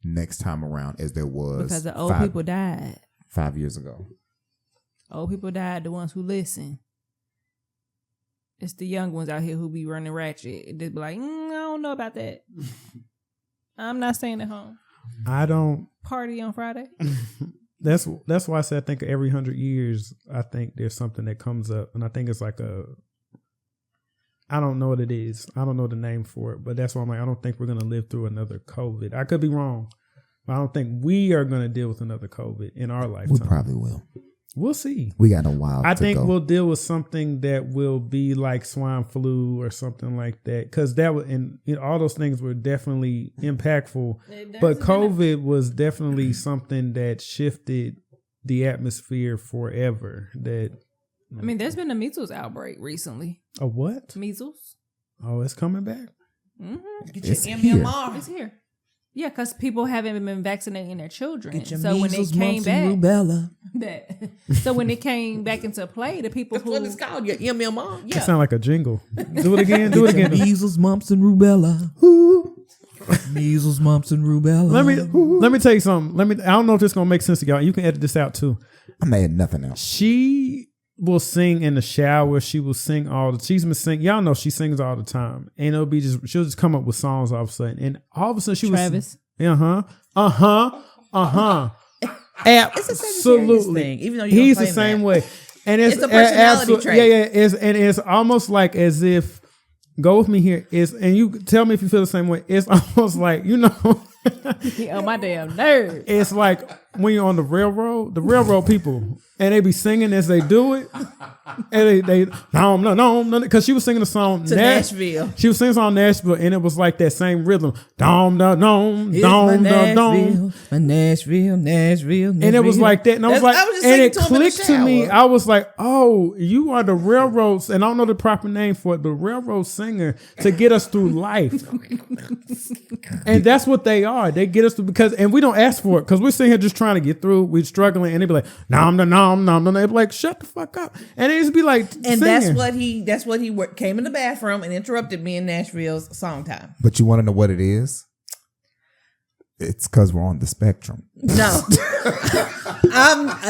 S4: next time around as there was.
S2: Because the old people died.
S4: 5 years ago.
S2: Old people died, the ones who listen. It's the young ones out here who be running ratchet. They be like, I don't know about that. I'm not staying at home.
S3: I don't
S2: party on Friday.
S3: That's why I said I think every 100 years I think there's something that comes up, and I think it's like I don't know what it is. I don't know the name for it, but that's why I'm like, I don't think we're gonna live through another COVID. I could be wrong, but I don't think we are gonna deal with another COVID in our lifetime.
S4: We probably will.
S3: We'll see.
S4: We got a while.
S3: I think we'll deal with something that will be like swine flu or something like that, because that was, and all those things were definitely impactful. But COVID was definitely something that shifted the atmosphere forever. That
S2: I mean, there's been a measles outbreak recently.
S3: A what?
S2: Measles.
S3: Oh, it's coming back.
S2: Mm-hmm.
S1: Get your MMR.
S2: It's here. Yeah, because people haven't been vaccinating their children.
S1: Get your
S2: so
S1: measles,
S2: when they came
S1: mumps,
S2: back,
S1: and rubella.
S2: So when it came back into play, the people
S1: That's what it's called, your MMR.
S3: Yeah. That sound like a jingle. Do it again. Do it again.
S1: Measles, mumps, and rubella. Measles, mumps, and rubella.
S3: Let me tell you something. I don't know if this is gonna make sense to y'all. You can edit this out too.
S4: I'm not adding nothing else.
S3: She will sing in the shower. She will sing she's been singing. Y'all know she sings all the time, and she'll just come up with songs all of a sudden, and all of a sudden she
S2: Travis.
S3: was
S1: It's a Sagittarius
S3: absolutely
S1: thing, even though
S3: he's the same way, and it's
S1: a personality trait.
S3: It's almost like as if, go with me here, and you tell me if you feel the same way. It's almost like
S2: on my damn nerves.
S3: It's like when you're on the railroad people, and they be singing as they do it, and they because she was singing a song
S1: to Nashville.
S3: She was singing a song Nashville, and it was like that same rhythm, dom dom dom dom dom,
S1: Nashville,
S3: and it was like that, and I was like, and it clicked to me. I was like, oh, you are the railroads, and I don't know the proper name for it, but railroad singer to get us through life, and that's what they are. They get us through and we don't ask for it, because we're sitting here just trying to get through. We're struggling, and they be like, nom nom nom nom. They be like, shut the fuck up, and they just be like,
S1: and
S3: singing.
S1: that's what he came in the bathroom and interrupted me in Nashville's song time.
S4: But you want to know what it is? It's because we're on the spectrum.
S1: No,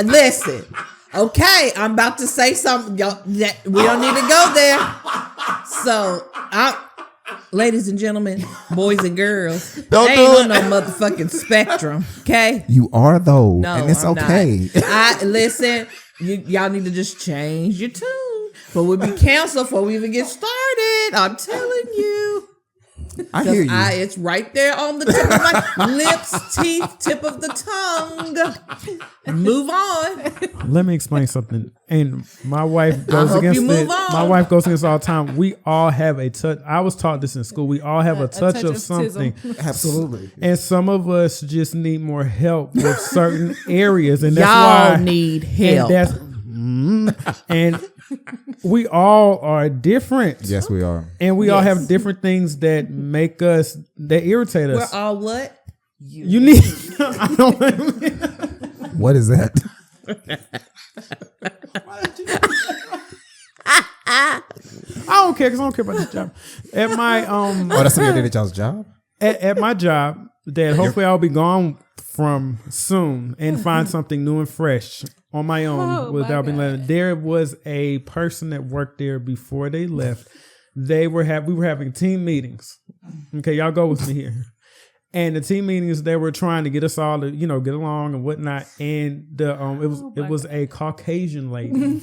S1: listen. Okay, I'm about to say something, y'all, that we don't need to go there. So, ladies and gentlemen, boys and girls,
S4: don't
S1: ain't on no motherfucking spectrum. Okay,
S4: you are though,
S1: no,
S4: and it's
S1: I'm
S4: okay.
S1: Not. Listen. Y'all need to just change your tune, but we'll be canceled before we even get started. I'm telling you.
S4: I hear you.
S1: It's right there on the tip of my lips, teeth, tip of the tongue. Move on.
S3: Let me explain something. And my wife goes against it. My wife goes against it all the time. We all have a touch. I was taught this in school. We all have a touch of something.
S4: Absolutely.
S3: And some of us just need more help with certain areas. And that's
S1: y'all
S3: why
S1: need help.
S3: And we all are different.
S4: Yes, we are.
S3: And we all have different things that make us, that irritate us.
S1: We're all what?
S3: You need. I don't.
S4: What is that?
S3: I don't care, because I don't care about this job. At my
S4: that's something you did at y'all's job?
S3: At my job, that hopefully I'll be gone from soon and find something new and fresh on my own without being let. There was a person that worked there before they left. We were having team meetings. Okay, y'all go with me here. And the team meetings, they were trying to get us all to, get along and whatnot. And it was a Caucasian lady.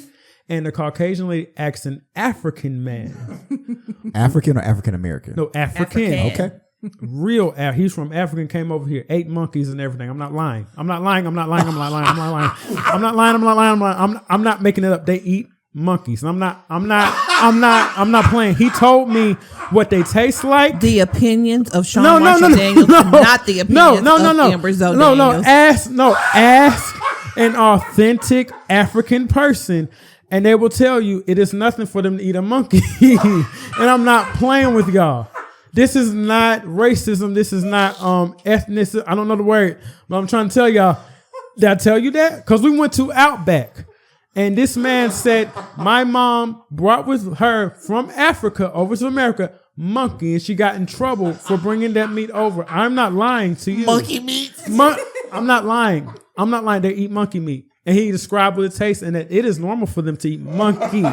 S3: And the Caucasian lady asked an African man.
S4: African or African American?
S3: No, African.
S4: Okay.
S3: Real. He's from African, came over here, ate monkeys and everything. I'm not lying. I'm not making it up. They eat monkeys. I'm not playing. He told me what they taste like.
S1: The opinions of Sean Marshall Daniels, not the opinions of Amber Zoe Daniels.
S3: Ask an authentic African person, and they will tell you it is nothing for them to eat a monkey. And I'm not playing with y'all. This is not racism. This is not ethnicity. I don't know the word, but I'm trying to tell y'all. Did I tell you that? Because we went to Outback. And this man said, my mom brought with her from Africa over to America monkey, and she got in trouble for bringing that meat over. I'm not lying to you.
S1: Monkey meat?
S3: I'm not lying. They eat monkey meat. And he described what it tastes and that it is normal for them to eat monkey.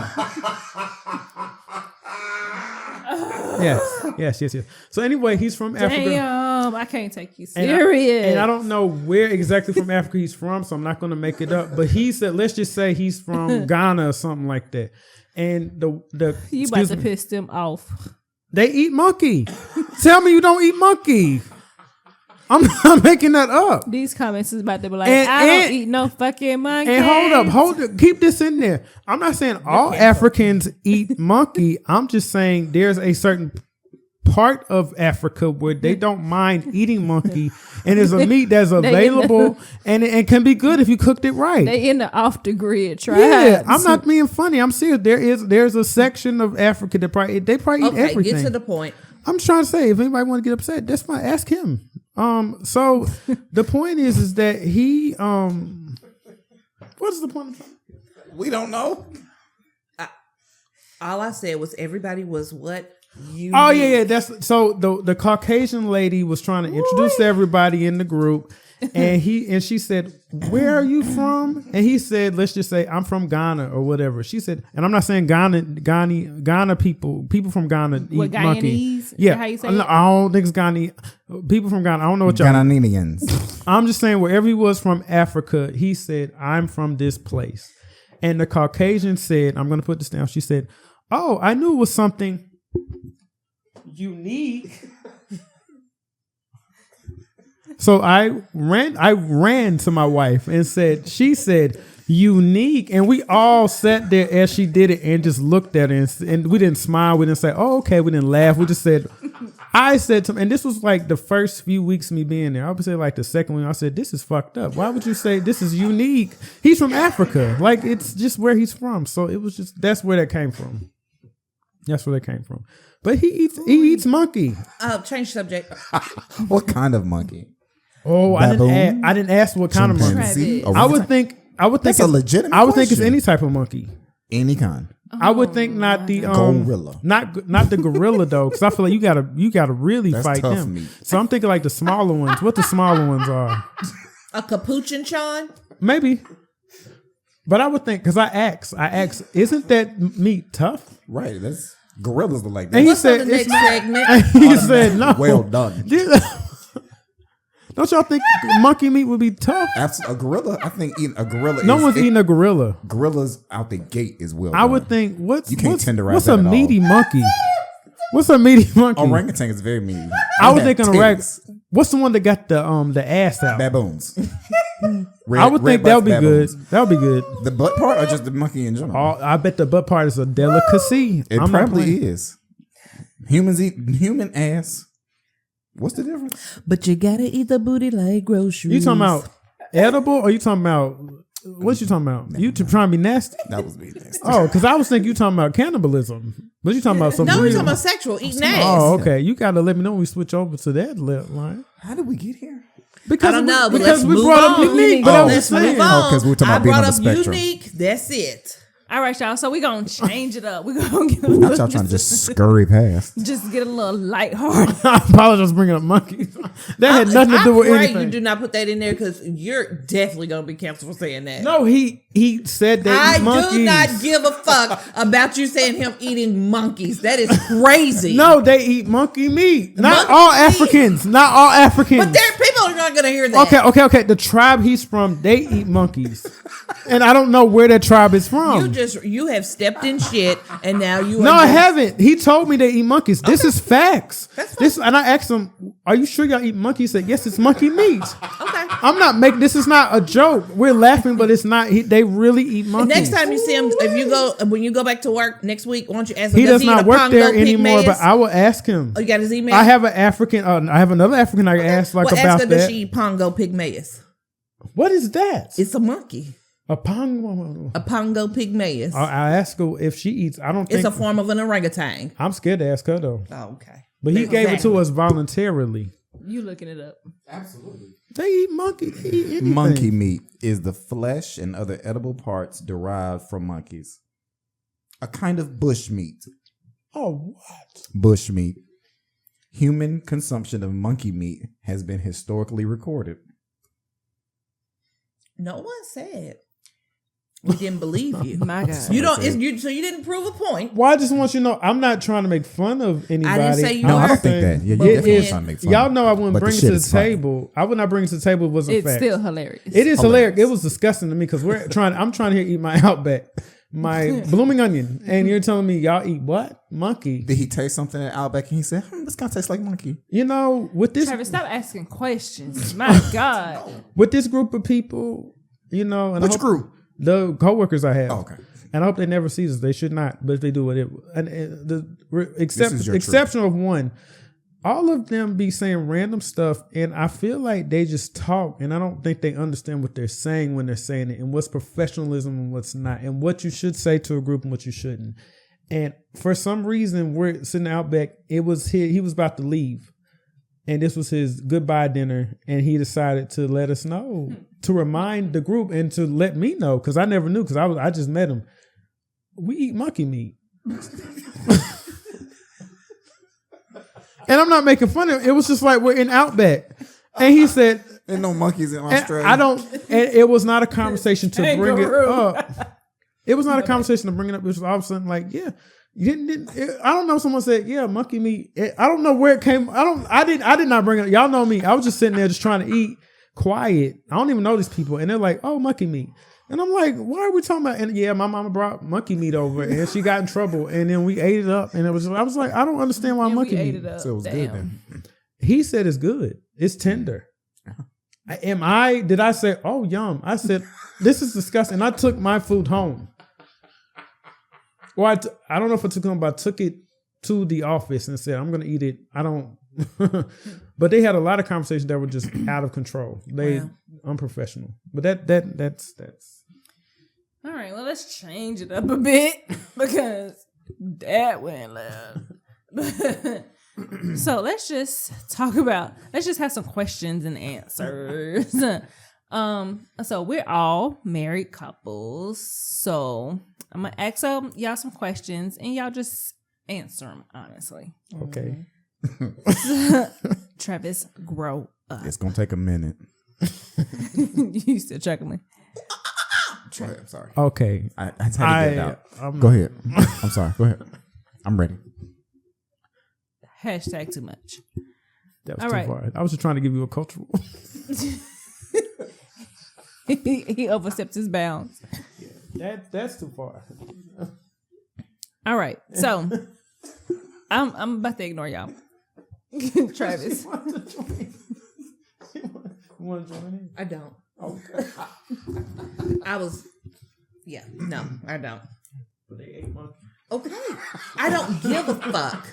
S3: Yes. So anyway, he's from Africa.
S2: Damn, I can't take you serious.
S3: And I don't know where exactly from Africa he's from, so I'm not going to make it up. But he said, let's just say he's from Ghana or something like that. And
S2: you about to piss them off.
S3: They eat monkey. Tell me you don't eat monkey. I'm not making that up.
S2: These comments is about to be like, I don't eat no fucking monkey.
S3: And hold up. Keep this in there. I'm not saying all Africans eat monkey. I'm just saying there's a certain part of Africa where they don't mind eating monkey, and there's a meat that's available and can be good if you cooked it right.
S2: They in the off the grid tribes.
S3: Yeah, I'm not being funny. I'm serious. There's a section of Africa that probably eat everything.
S1: Get to the point.
S3: I'm trying to say, if anybody want to get upset, that's fine. Ask him. So the point is that he what's the point of time?
S4: We don't know.
S1: All I said was everybody was what you.
S3: Oh yeah. That's so the Caucasian lady was trying to introduce everybody in the group, and she said, "Where are you from?" And he said, "Let's just say I'm from Ghana or whatever." She said, and I'm not saying Ghana people from Ghana eat monkey. Yeah,
S2: how you say
S3: I don't think it's Ghana. People from Ghana. I don't know what y'all.
S4: Ghanaians.
S3: I'm just saying wherever he was from Africa, he said, "I'm from this place," and the Caucasian said, "I'm going to put this down." She said, "Oh, I knew it was something unique." So I ran to my wife and she said, unique. And we all sat there as she did it and just looked at her and we didn't smile. We didn't say, oh, okay. We didn't laugh. We just said, I said to him, and this was like the first few weeks of me being there. I would say like the second one, I said, this is fucked up. Why would you say this is unique? He's from Africa. Like it's just where he's from. So it was just, that's where that came from. But he eats monkey.
S1: Change subject.
S4: What kind of monkey?
S3: Oh, I didn't ask what kind of monkey. I would think
S4: that's a legitimate
S3: I would think
S4: question.
S3: it's any type of monkey.
S4: Any kind.
S3: I would think not the
S4: gorilla.
S3: Not the gorilla though, because I feel like you gotta really
S4: That's
S3: fight
S4: tough
S3: them.
S4: meat.
S3: So I'm thinking like the smaller ones. What the smaller ones are?
S1: A capuchin, Sean?
S3: Maybe. But I would think, because I asked, isn't that meat tough?
S4: Right. That's gorillas look like that.
S3: And he
S1: What's
S3: said,
S1: on the next segment?
S3: and he said no.
S4: Well done.
S3: Don't y'all think monkey meat would be tough?
S4: A gorilla. I think eating a gorilla.
S3: No one's eating a gorilla.
S4: Gorillas out the gate is well.
S3: I would think what's
S4: tenderize
S3: what's
S4: that
S3: a
S4: at
S3: meaty
S4: all.
S3: monkey? What's a meaty monkey?
S4: Orangutan is very meaty.
S3: I was thinking what's the one that got the ass out?
S4: Baboons.
S3: I would think that would be good. That would be good.
S4: The butt part or just the monkey in general?
S3: I bet the butt part is a delicacy.
S4: It probably is. Humans eat human ass. What's the difference?
S1: But you gotta eat the booty like groceries.
S3: You talking about edible or you talking about what you talking about? You trying to be nasty?
S4: That was me nasty.
S3: Oh, because I was thinking you talking about cannibalism. But you talking about something?
S1: No, we're talking about sexual eating ass.
S3: Oh, okay. You gotta let me know when we switch over to that line.
S4: How did we get here?
S3: Because
S1: I don't know, but
S3: because
S1: let's
S3: we
S1: move
S3: brought up
S1: on.
S3: unique.
S1: Let's move on.
S4: because we were talking about being on the
S1: I brought
S4: spectrum.
S1: up unique. That's it.
S2: All right, y'all. So we're going to change it up. We're going to get a
S4: Not
S2: little,
S4: y'all trying to just scurry past.
S2: just get a little lighthearted.
S3: I apologize for bringing up monkeys. That had nothing to do with
S1: I
S3: anything.
S1: pray you do not put that in there because you're definitely going to be canceled for saying that.
S3: No, he said that
S1: I
S3: monkeys.
S1: do not give a fuck about you saying him eating monkeys. That is crazy.
S3: No, they eat monkey meat. Not
S1: Monkey
S3: all
S1: meat.
S3: Africans. Not all Africans.
S1: But there, people are not going to hear that.
S3: Okay. The tribe he's from, they eat monkeys, and I don't know where that tribe is from.
S1: You have stepped in shit, and now you.
S3: No, I haven't. He told me they eat monkeys. This is facts.
S1: That's fine.
S3: And I asked him, "Are you sure y'all eat monkeys?" He said, "Yes, it's monkey meat."
S1: Okay.
S3: I'm not making. This is not a joke. We're laughing, but it's not. They really eat monkeys.
S1: Next time you see him, when you go back to work next week, why don't you ask him?
S3: He does not work there anymore. But I will ask him.
S1: Oh, you got his email.
S3: I have an African. I have another African I can ask about
S1: ask her,
S3: that.
S1: does she eat Pongo pygmaeus?
S3: What is that?
S1: It's a monkey.
S3: A Pongo.
S1: A Pongo pygmaeus.
S3: I ask her if she eats. I don't think
S1: it's a form of an orangutan.
S3: I'm scared to ask her though.
S1: Oh, okay.
S3: But he gave it to us voluntarily.
S2: You looking it up?
S4: Absolutely.
S3: They eat monkey. They eat anything.
S4: Monkey meat is the flesh and other edible parts derived from monkeys. A kind of bush meat.
S3: Oh, what?
S4: Bush meat. Human consumption of monkey meat has been historically recorded.
S1: No one said we didn't believe you.
S2: My God.
S1: You don't. So you didn't prove a point.
S3: Well, I just want you to know I'm not trying to make fun of anybody.
S1: I didn't say you
S4: No,
S1: were.
S4: I don't think that. Yeah,
S1: But
S4: you definitely
S1: if-
S4: trying to make fun.
S3: Y'all know I wouldn't
S4: But
S3: bring
S4: the
S3: it
S4: shit
S3: to the
S4: is funny.
S3: table. I would not bring it to the table. It was a
S2: It's
S3: fact.
S2: still hilarious.
S3: It is hilarious. It was disgusting to me because I'm trying to eat my Outback, my blooming onion, and you're telling me y'all eat what? Monkey.
S4: Did he taste something at Outback and he said, this kind of tastes like monkey?
S3: You know, with this
S2: Travis, stop asking questions. My God.
S3: with this group of people, you know, and
S4: Which group?
S3: The coworkers I have.
S4: Oh, okay.
S3: And I hope they never see this. They should not, but if they do it, the
S4: is your
S3: exception of one, all of them be saying random stuff, and I feel like they just talk, and I don't think they understand what they're saying when they're saying it, and what's professionalism and what's not, and what you should say to a group and what you shouldn't. And for some reason, we're sitting out back. He was about to leave, and this was his goodbye dinner, and he decided to let us know, to remind the group, and to let me know, because I never knew, because I just met him. We eat monkey meat. And I'm not making fun of him. It was just like we're in Outback. And he said,
S4: There's no monkeys in Australia.
S3: and it was not a conversation to bring it up. It was not a conversation to bring it up. It was all of a sudden like, yeah. You didn't I don't know. Someone said, yeah, monkey meat. I don't know where it came. I did not bring it up. Y'all know me. I was just sitting there just trying to eat quiet. I don't even know these people. And they're like, oh, monkey meat. And I'm like, why are we talking about? And yeah, my mama brought monkey meat over, and she got in trouble. And then we ate it up, and I was like, I don't understand why monkey
S2: we ate
S3: meat.
S2: it up.
S4: So it was good then.
S3: He said it's good. It's tender. Did I say, oh, yum? I said, this is disgusting. I took my food home. Well, I don't know if I took it home, but I took it to the office and said, I'm going to eat it. I don't. But they had a lot of conversations that were just out of control. They unprofessional. But that's.
S2: All right, well, let's change it up a bit because that went left. So let's just have some questions and answers. So we're all married couples. So I'm going to ask y'all some questions and y'all just answer them honestly.
S3: Okay.
S2: Travis, grow up.
S4: It's going to take a minute.
S2: You still chuckling.
S4: I'm sorry.
S3: Okay.
S4: I had to get it out. Go ahead. I'm sorry. Go ahead. I'm ready.
S2: Hashtag too much.
S3: That was
S2: all
S3: too
S2: right.
S3: far. I was just trying to give you a cultural.
S2: He overstepped his bounds.
S3: That's too far.
S2: All right. So I'm about to ignore y'all. Travis.
S3: You want to join in?
S1: I don't.
S3: Okay.
S1: No, I don't.
S3: But they ate monkey.
S1: Okay. I don't give a fuck.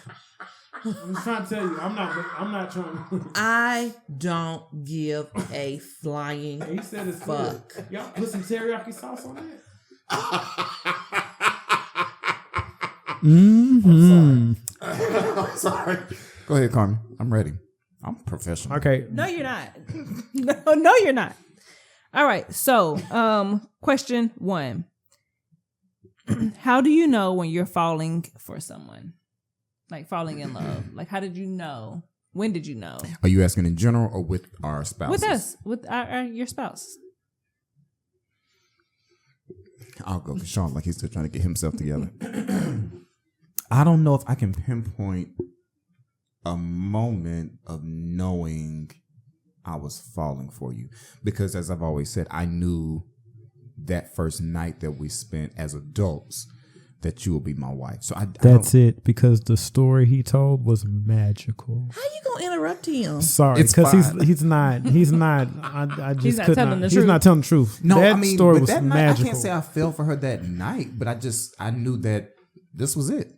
S3: I'm just trying to tell you. I'm not trying to.
S1: I don't give a flying
S3: He said it's
S1: fuck.
S3: good. Y'all put some teriyaki sauce on that?
S4: I'm sorry. Go ahead, Carmen. I'm ready. I'm professional.
S3: Okay.
S2: No, you're not. No, you're not. All right. So, question 1. How do you know when you're falling for someone? Like falling in love? Like, how did you know? When did you know?
S4: Are you asking in general or with our spouses?
S2: With us, with your spouse.
S4: I'll go with Sean like he's still trying to get himself together. I don't know if I can pinpoint a moment of knowing I was falling for you. Because as I've always said, I knew that first night that we spent as adults that you will be my wife. So
S3: that's it, because the story he told was magical.
S1: How you gonna interrupt him?
S3: Sorry, because he's not. I just
S2: He's not
S3: could
S2: telling
S3: not.
S2: the
S3: He's
S2: truth.
S3: not telling the truth.
S4: No,
S3: that
S4: I mean,
S3: story
S4: but
S3: was
S4: that night,
S3: magical.
S4: I can't say I fell for her that night, but I knew that this was it.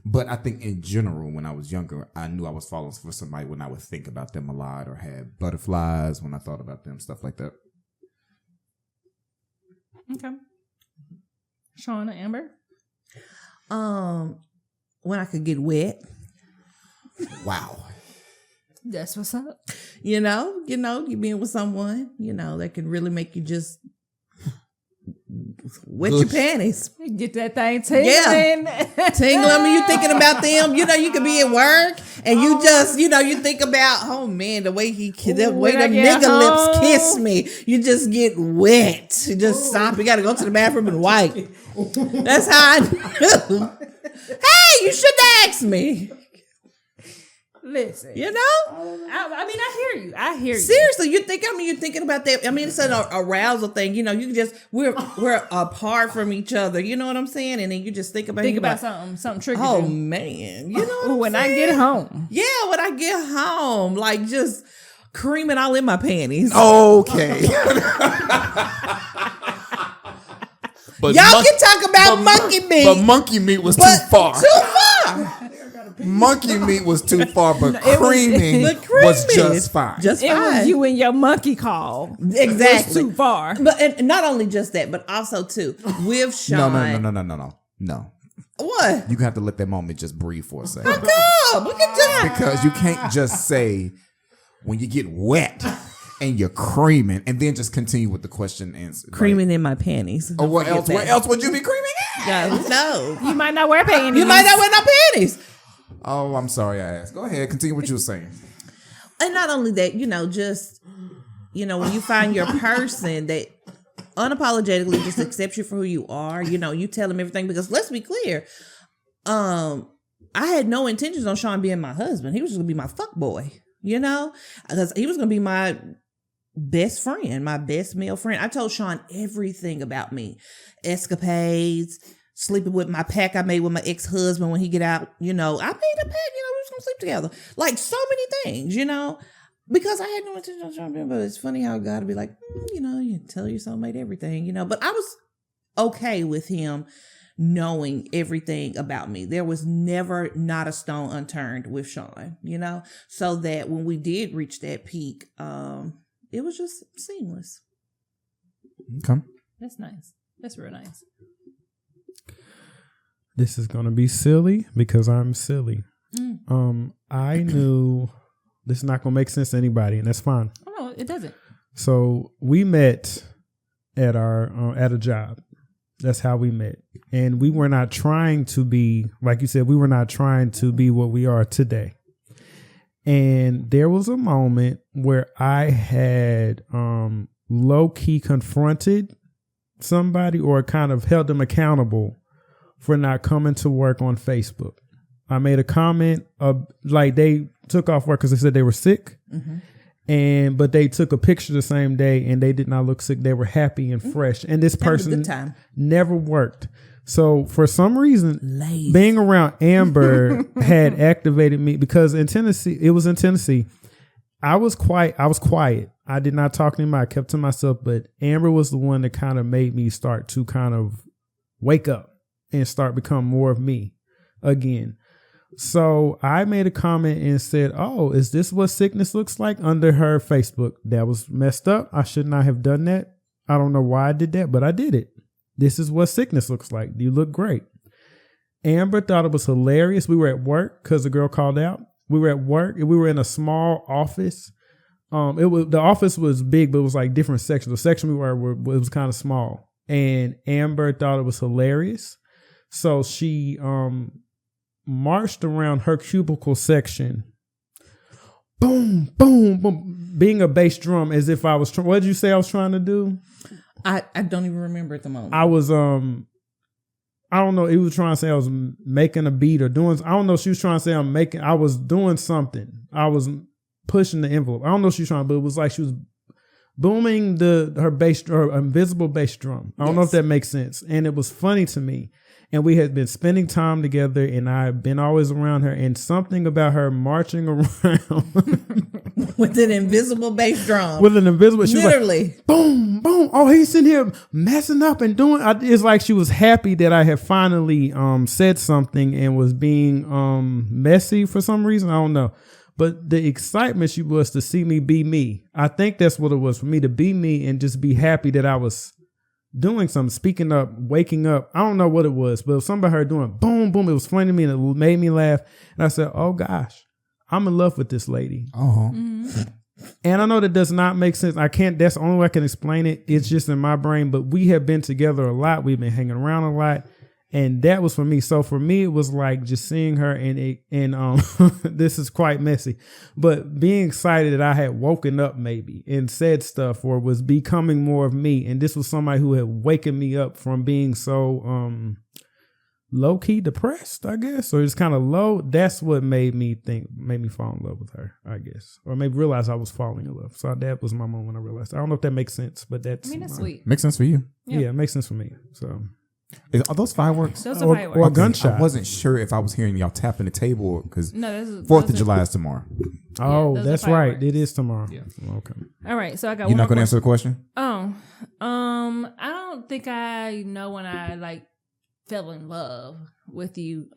S4: But I think in general, when I was younger, I knew I was falling for somebody when I would think about them a lot, or had butterflies when I thought about them, stuff like that.
S2: Okay. Shauna, Amber?
S1: When I could get wet.
S4: Wow.
S2: That's what's up.
S1: You being with someone, that can really make you just wet your panties.
S2: Get that thing tingling.
S1: Yeah. Tingling. I mean, you thinking about them. You could be at work and you just, you think about, oh man, the way the nigga lips kiss me. You just get wet. You just stop. You got to go to the bathroom and wipe. That's how I do. Hey, you shouldn't ask me.
S2: Listen,
S1: I
S2: mean, I hear you.
S1: Seriously, you're thinking about that. I mean, it's an arousal thing. We're apart from each other. You know what I'm saying? And then you just think about
S2: something tricky.
S1: Oh man,
S2: when I get home.
S1: Yeah, when I get home, like just creaming all in my panties.
S4: Okay. But
S1: y'all can talk about monkey meat,
S4: but monkey meat was too far.
S1: Too far.
S4: Monkey meat was too far, but creaming was just fine.
S1: Just fine.
S2: It was you and your monkey call.
S1: Exactly.
S2: Too far.
S1: But and not only just that, but also too with Sean.
S4: No.
S1: What?
S4: You have to let that moment just breathe for a second.
S1: How come? Look at that.
S4: Because you can't just say when you get wet and you're creaming, and then just continue with the question and answer.
S1: Creaming in my panties.
S4: Or what else? Where else would you be creaming in?
S1: No.
S2: You might not wear panties.
S1: You might not wear no panties.
S4: Oh, I'm sorry I asked. Go ahead. Continue what you were saying.
S1: And not only that, just, when you find your person that unapologetically just accepts you for who you are, you tell them everything. Because let's be clear, I had no intentions on Sean being my husband. He was just going to be my fuck boy, because he was going to be my best friend, my best male friend. I told Sean everything about me, escapades, sleeping with my pack I made with my ex-husband when he get out, I made a pack, we was gonna sleep together. Like so many things, because I had no intention on trying to be, but it's funny how God would be like, you tell your soulmate everything, but I was okay with him knowing everything about me. There was never not a stone unturned with Sean, so that when we did reach that peak, it was just seamless.
S4: Okay.
S2: That's nice. That's real nice.
S3: This is gonna be silly because I'm silly. I knew this is not gonna make sense to anybody, and that's fine.
S2: Oh no, it doesn't.
S3: So we met at our at a job. That's how we met, and we were not trying to be, like you said, we were not trying to be what we are today. And there was a moment where I had low key confronted somebody, or kind of held them accountable for not coming to work on Facebook. I made a comment of like they took off work because they said they were sick, but they took a picture the same day and they did not look sick. They were happy and fresh, and this person never worked. So for some reason, being around Amber had activated me, because in Tennessee, I was quiet. I did not talk to anybody. I kept to myself, but Amber was the one that kind of made me start to kind of wake up and start become more of me again. So I made a comment and said, "Oh, is this what sickness looks like?" under her Facebook. That was messed up. I should not have done that. I don't know why I did that, but I did it. This is what sickness looks like. You look great. Amber thought it was hilarious. We were at work because the girl called out. We were at work and we were in a small office. The office was big, but it was like different sections. The section we were it was kind of small. And Amber thought it was hilarious. So she marched around her cubicle section. Boom, boom, boom. Being a bass drum as if I was what did you say I was trying to do?
S1: I don't even remember at the moment.
S3: I was I don't know. He was trying to say I was making a beat or doing. I don't know. She was trying to say I was doing something. I was pushing the envelope. I don't know what she was trying to, but it was like she was booming her invisible bass drum. I don't know if that makes sense. And it was funny to me. And we had been spending time together, and I've been always around her, and something about her marching around
S1: with an invisible bass drum.
S3: With an invisible, she
S1: literally
S3: was like, boom, boom. Oh, he's sitting here messing up and doing. It's like she was happy that I had finally said something and was being messy for some reason. I don't know. But the excitement she was to see me be me. I think that's what it was for me, to be me and just be happy that I was doing something, speaking up, waking up. I don't know what it was, but somebody heard doing boom, boom. It was funny to me and it made me laugh. And I said, oh gosh, I'm in love with this lady.
S4: Uh-huh.
S3: And I know that does not make sense. That's the only way I can explain it. It's just in my brain, but we have been together a lot. We've been hanging around a lot. And that was for me. So for me, it was like just seeing her and this is quite messy, but being excited that I had woken up maybe and said stuff or was becoming more of me. And this was somebody who had waken me up from being so low key depressed, I guess, or just kind of low. That's what made me fall in love with her, I guess, or maybe realize I was falling in love. So that was my moment when I realized. I don't know if that makes sense, but that's
S2: sweet.
S4: Makes sense for you.
S3: Yeah, it makes sense for me. So.
S4: Are those fireworks?
S2: Those are fireworks.
S3: Or a gunshot.
S4: I wasn't sure if I was hearing y'all tapping the table because
S2: no,
S4: 4th of July is tomorrow.
S3: Oh, that's right. It is tomorrow.
S4: Yeah.
S3: Okay.
S2: All right. So I got.
S4: You're not going to answer the question?
S2: Oh, I don't think I know when I fell in love with you.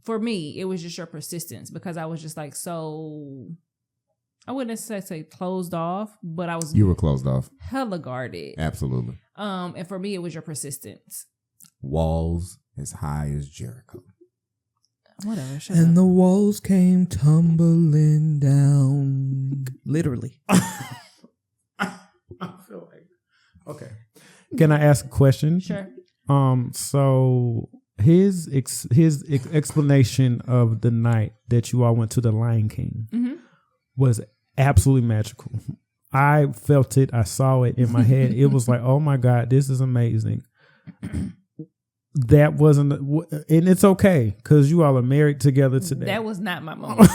S2: For me, it was just your persistence because I was just so. I wouldn't necessarily say closed off, but I was.
S4: You were closed off.
S2: Hella guarded.
S4: Absolutely.
S2: And for me, it was your persistence.
S4: Walls as high as Jericho.
S2: Whatever. Shut
S1: and
S2: up.
S1: the walls came tumbling down. Literally.
S3: I feel like. Okay. Can I ask a question?
S2: Sure.
S3: So his explanation of the night that you all went to the Lion King was absolutely magical. I felt it. I saw it in my head. It was like, oh my God, this is amazing. That wasn't, and it's okay because you all are married together today.
S2: That was not my moment.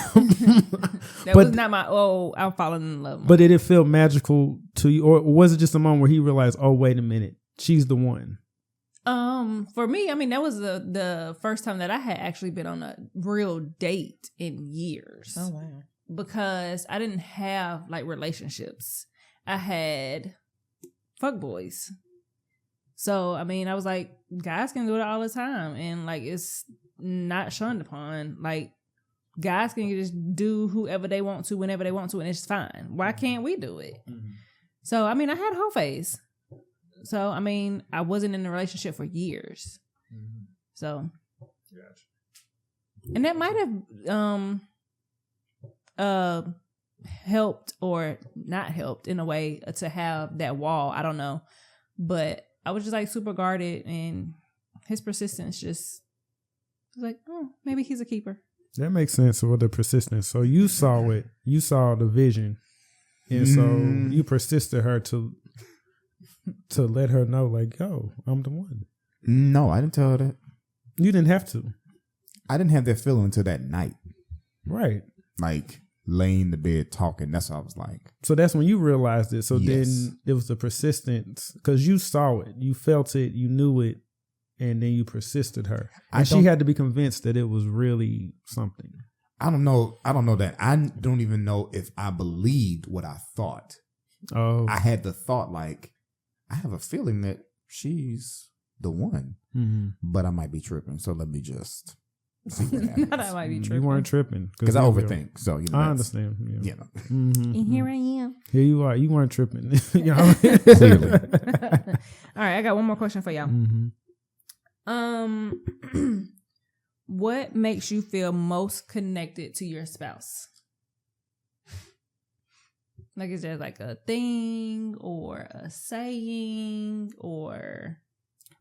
S2: Was not my, I'm falling in love moment.
S3: But did it feel magical to you? Or was it just a moment where he realized, oh, wait a minute, she's the one?
S2: For me, I mean, that was the first time that I had actually been on a real date in years.
S1: Oh, wow.
S2: Because I didn't have relationships. I had fuckboys. So, I mean, I was like, guys can do it all the time. And it's not shunned upon. Guys can just do whoever they want to, whenever they want to, and it's fine. Why can't we do it? Mm-hmm. So, I mean, I had a whole phase. So, I mean, I wasn't in a relationship for years. Mm-hmm. So, and that might have helped or not helped in a way to have that wall. I don't know. But I was just super guarded, and his persistence just was maybe he's a keeper. That
S3: makes sense with the persistence. So you saw it, you saw the vision. And so you persisted her to let her know, yo, I'm the one.
S4: No, I didn't tell her that.
S3: You didn't have to.
S4: I didn't have that feeling until that night.
S3: Right.
S4: Laying in the bed talking. That's what I was like.
S3: So that's when you realized it. So
S4: yes.
S3: Then it was the persistence because you saw it, you felt it, you knew it, and then you persisted her. And she had to be convinced that it was really something.
S4: I don't know that. I don't even know if I believed what I thought.
S3: Oh.
S4: I had the thought I have a feeling that she's the one, but I might be tripping. So let me just see what happens.
S2: Not I might be tripping.
S3: You weren't tripping
S4: because I overthink. So
S3: I understand. Yeah.
S2: And here I am.
S3: Here you are. You weren't tripping. Clearly.
S2: All right, I got one more question for y'all. What makes you feel most connected to your spouse? Is there a thing or a saying or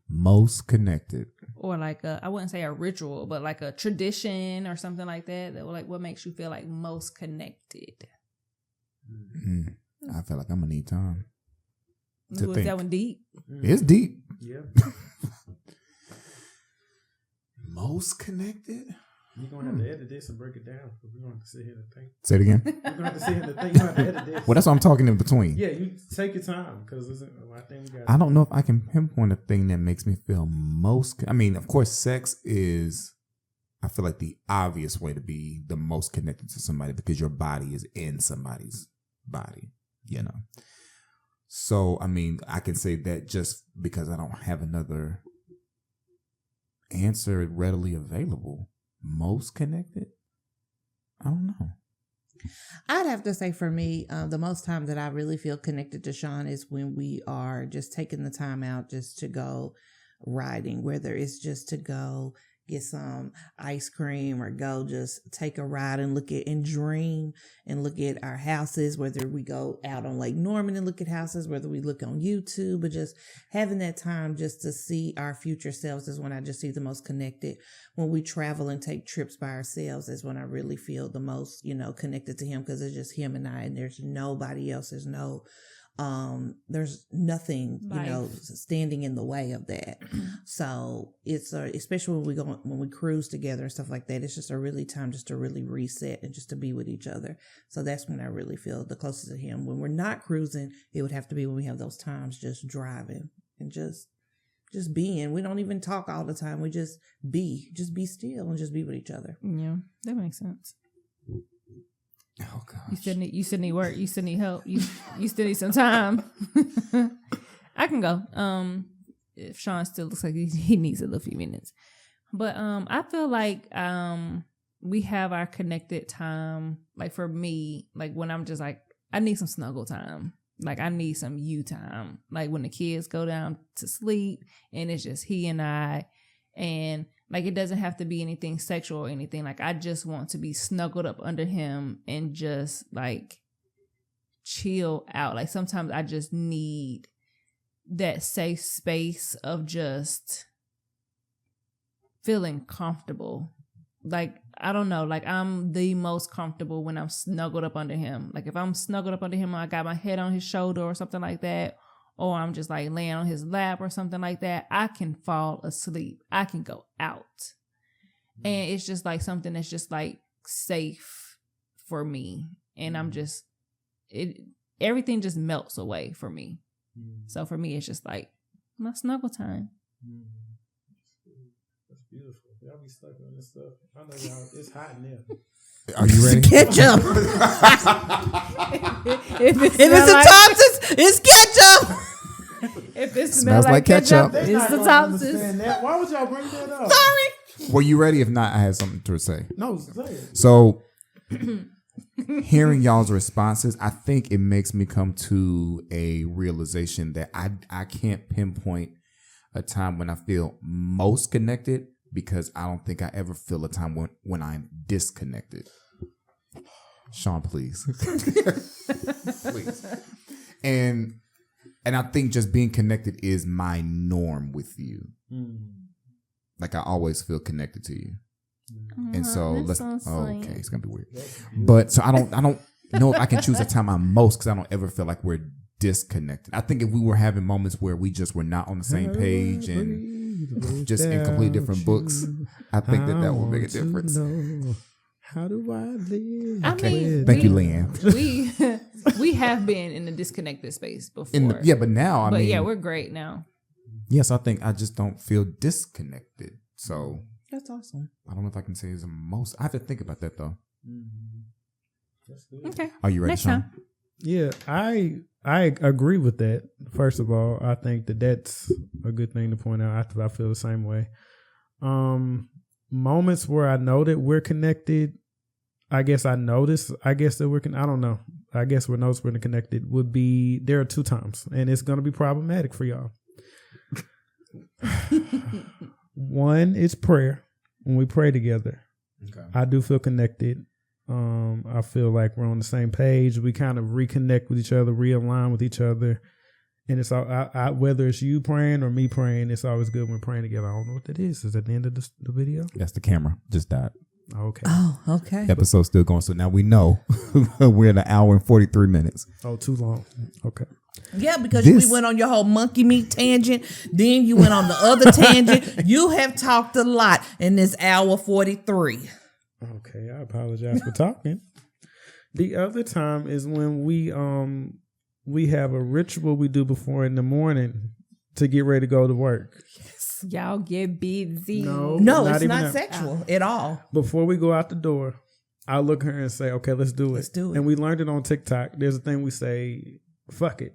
S4: most connected,
S2: or I wouldn't say a ritual, but a tradition or something like that? That what makes you feel most connected?
S4: I feel like I'm gonna need time to think.
S2: That one deep?
S4: It's deep.
S3: Yeah.
S4: Most connected?
S3: You're going to have to edit this and break it down. We're going to have to sit here and think.
S4: Say it again.
S3: You're going to have to sit here and think. You're going to have to edit this.
S4: Well, that's what I'm talking in between.
S3: Yeah, you take your time because I think we got.
S4: I don't know if I can pinpoint a thing that makes me feel most. I mean, of course, sex is, I feel like, the obvious way to be the most connected to somebody because your body is in somebody's body, you know. So, I mean, I can say that just because I don't have another answer readily available. Most connected? I don't know.
S1: I'd have to say for me, the most time that I really feel connected to Sean is when we are just taking the time out just to go riding, whether it's just to go get some ice cream or go just take a ride and look at and dream and look at our houses, whether we go out on Lake Norman and look at houses, whether we look on YouTube, but just having that time just to see our future selves is when I just see the most connected. When we travel and take trips by ourselves is when I really feel the most, connected to him because it's just him and I, and there's nobody else. There's nothing, standing in the way of that. So it's especially when we cruise together and stuff like that, it's just a really time just to really reset and just to be with each other. So that's when I really feel the closest to him. When we're not cruising, it would have to be when we have those times just driving and just being. We don't even talk all the time. We just be still and just be with each other.
S2: Yeah, that makes sense.
S4: Oh gosh.
S2: You still need work. You still need help. You still need some time. I can go. If Sean still looks like he needs a little few minutes. But I feel like we have our connected time. Like for me, like when I'm just like, I need some snuggle time. Like I need some you time. Like when the kids go down to sleep and it's just he and I, and like, it doesn't have to be anything sexual or anything. Like, I just want to be snuggled up under him and just, like, chill out. Like, sometimes I just need that safe space of just feeling comfortable. Like, I don't know. Like, I'm the most comfortable when I'm snuggled up under him. Like, if I'm snuggled up under him, I got my head on his shoulder or something like that, or I'm just like laying on his lap or something like that, I can fall asleep. I can go out. And it's just like something that's just like safe for me. And I'm just, everything just melts away for me. So for me, it's just like my snuggle time.
S3: That's beautiful. Y'all be stuck on this stuff. I know y'all, it's hot in there.
S4: Are you ready?
S1: Ketchup. if it's the Thompsons, it's ketchup.
S2: If it smells like ketchup, it's the Thompsons.
S3: Why would y'all bring that up?
S1: Sorry.
S4: Were you ready? If not, I had something to say.
S3: No, say it.
S4: So, hearing y'all's responses, I think it makes me come to a realization that I can't pinpoint a time when I feel most connected, because I don't think I ever feel a time when I'm disconnected. Sean, please. Please. And I think just being connected is my norm with you. Like, I always feel connected to you. And so okay, it's gonna be weird. But so I don't know if I can choose a time I'm most, because I don't ever feel like we're disconnected. I think if we were having moments where we just were not on the same page and just in completely different books, I think that would make a difference.
S3: How do I live?
S2: I mean,
S4: thank you, Leanne.
S2: We have been in a disconnected space before.
S4: But now I mean,
S2: we're great now.
S4: Yes, I think I just don't feel disconnected. So
S1: That's awesome.
S4: I don't know if I can say it's the most. I have to think about that though.
S3: That's good.
S2: Okay.
S4: Are you ready,
S2: Next
S4: Sean?
S2: time.
S3: Yeah, I agree with that. First of all, I think that's a good thing to point out. I feel the same way. Moments where I know that we're connected, I guess that we're I don't know. I guess where notice we're connected would be, there are 2 times, and it's going to be problematic for y'all. One is prayer. When we pray together, okay, I do feel connected. I feel like we're on the same page. We kind of reconnect with each other, realign with each other. And it's all, whether it's you praying or me praying, it's always good when we're praying together. I don't know what that is. Is that the end of the video?
S4: That's the camera. Just died.
S3: Okay.
S1: Oh, okay.
S4: Episode's still going. So now we know we're at 1 hour and 43 minutes.
S3: Oh, too long. Okay.
S1: Yeah, because we went on your whole monkey meat tangent. Then you went on the other tangent. You have talked a lot in this hour 43.
S3: Okay, I apologize for talking. The other time is when we have a ritual we do before in the morning to get ready to go to work.
S2: Y'all get busy.
S1: No,
S3: not
S1: it's
S3: even
S1: not
S3: that.
S1: sexual at all.
S3: Before we go out the door, I'll look at her and say, okay, let's do it.
S1: Let's do it.
S3: And we learned it on TikTok. There's a thing we say, fuck it.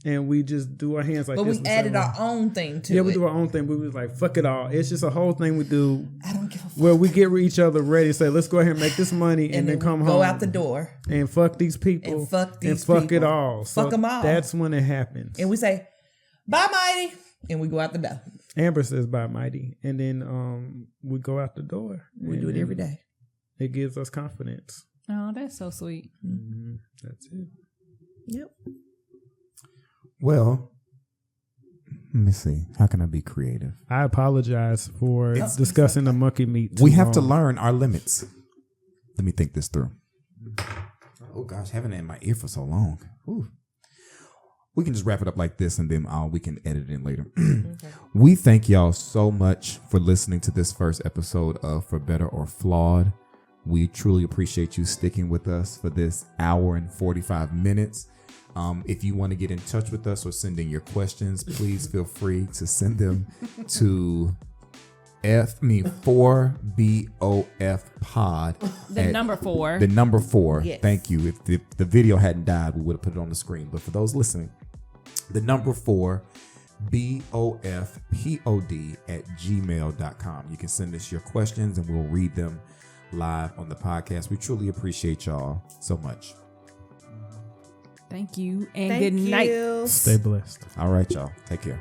S3: And we just do our hands like
S1: But
S3: this.
S1: we added our own thing to it.
S3: Yeah, we do our own thing. But we was like, fuck it all. It's just a whole thing we do.
S1: I don't give a fuck.
S3: Where we get each other ready, say, let's go ahead and make this money and then come
S1: we
S3: home.
S1: Go out the door.
S3: And fuck these people.
S1: And fuck these
S3: and fuck
S1: people.
S3: it all.
S1: Fuck them all.
S3: That's when it happens.
S1: And we say, bye, Mighty. And we go out the door.
S3: Amber says bye, Mighty. And then we go out the door.
S1: We do it every day.
S3: It gives us confidence.
S2: Oh, that's so sweet.
S3: Mm-hmm. That's it.
S1: Yep.
S4: Well, let me see. How can I be creative?
S3: I apologize for discussing the monkey meat.
S4: We have to learn our limits. Let me think this through. Oh gosh, having it in my ear for so long. Ooh. We can just wrap it up like this and then we can edit it in later. Okay. We thank y'all so much for listening to this first episode of For Better or Flawed. We truly appreciate you sticking with us for this hour and 45 minutes. If you want to get in touch with us or send in your questions, please feel free to send them to 4BOF pod.
S2: The number 4.
S4: The number 4.
S1: Yes.
S4: Thank you. If the video hadn't died, we would have put it on the screen. But for those listening, the number 4, BOFPOD@gmail.com. You can send us your questions and we'll read them live on the podcast. We truly appreciate y'all so much.
S2: Thank you and
S1: Thank
S2: good night.
S1: you.
S3: Stay blessed.
S4: All right, y'all. Take care.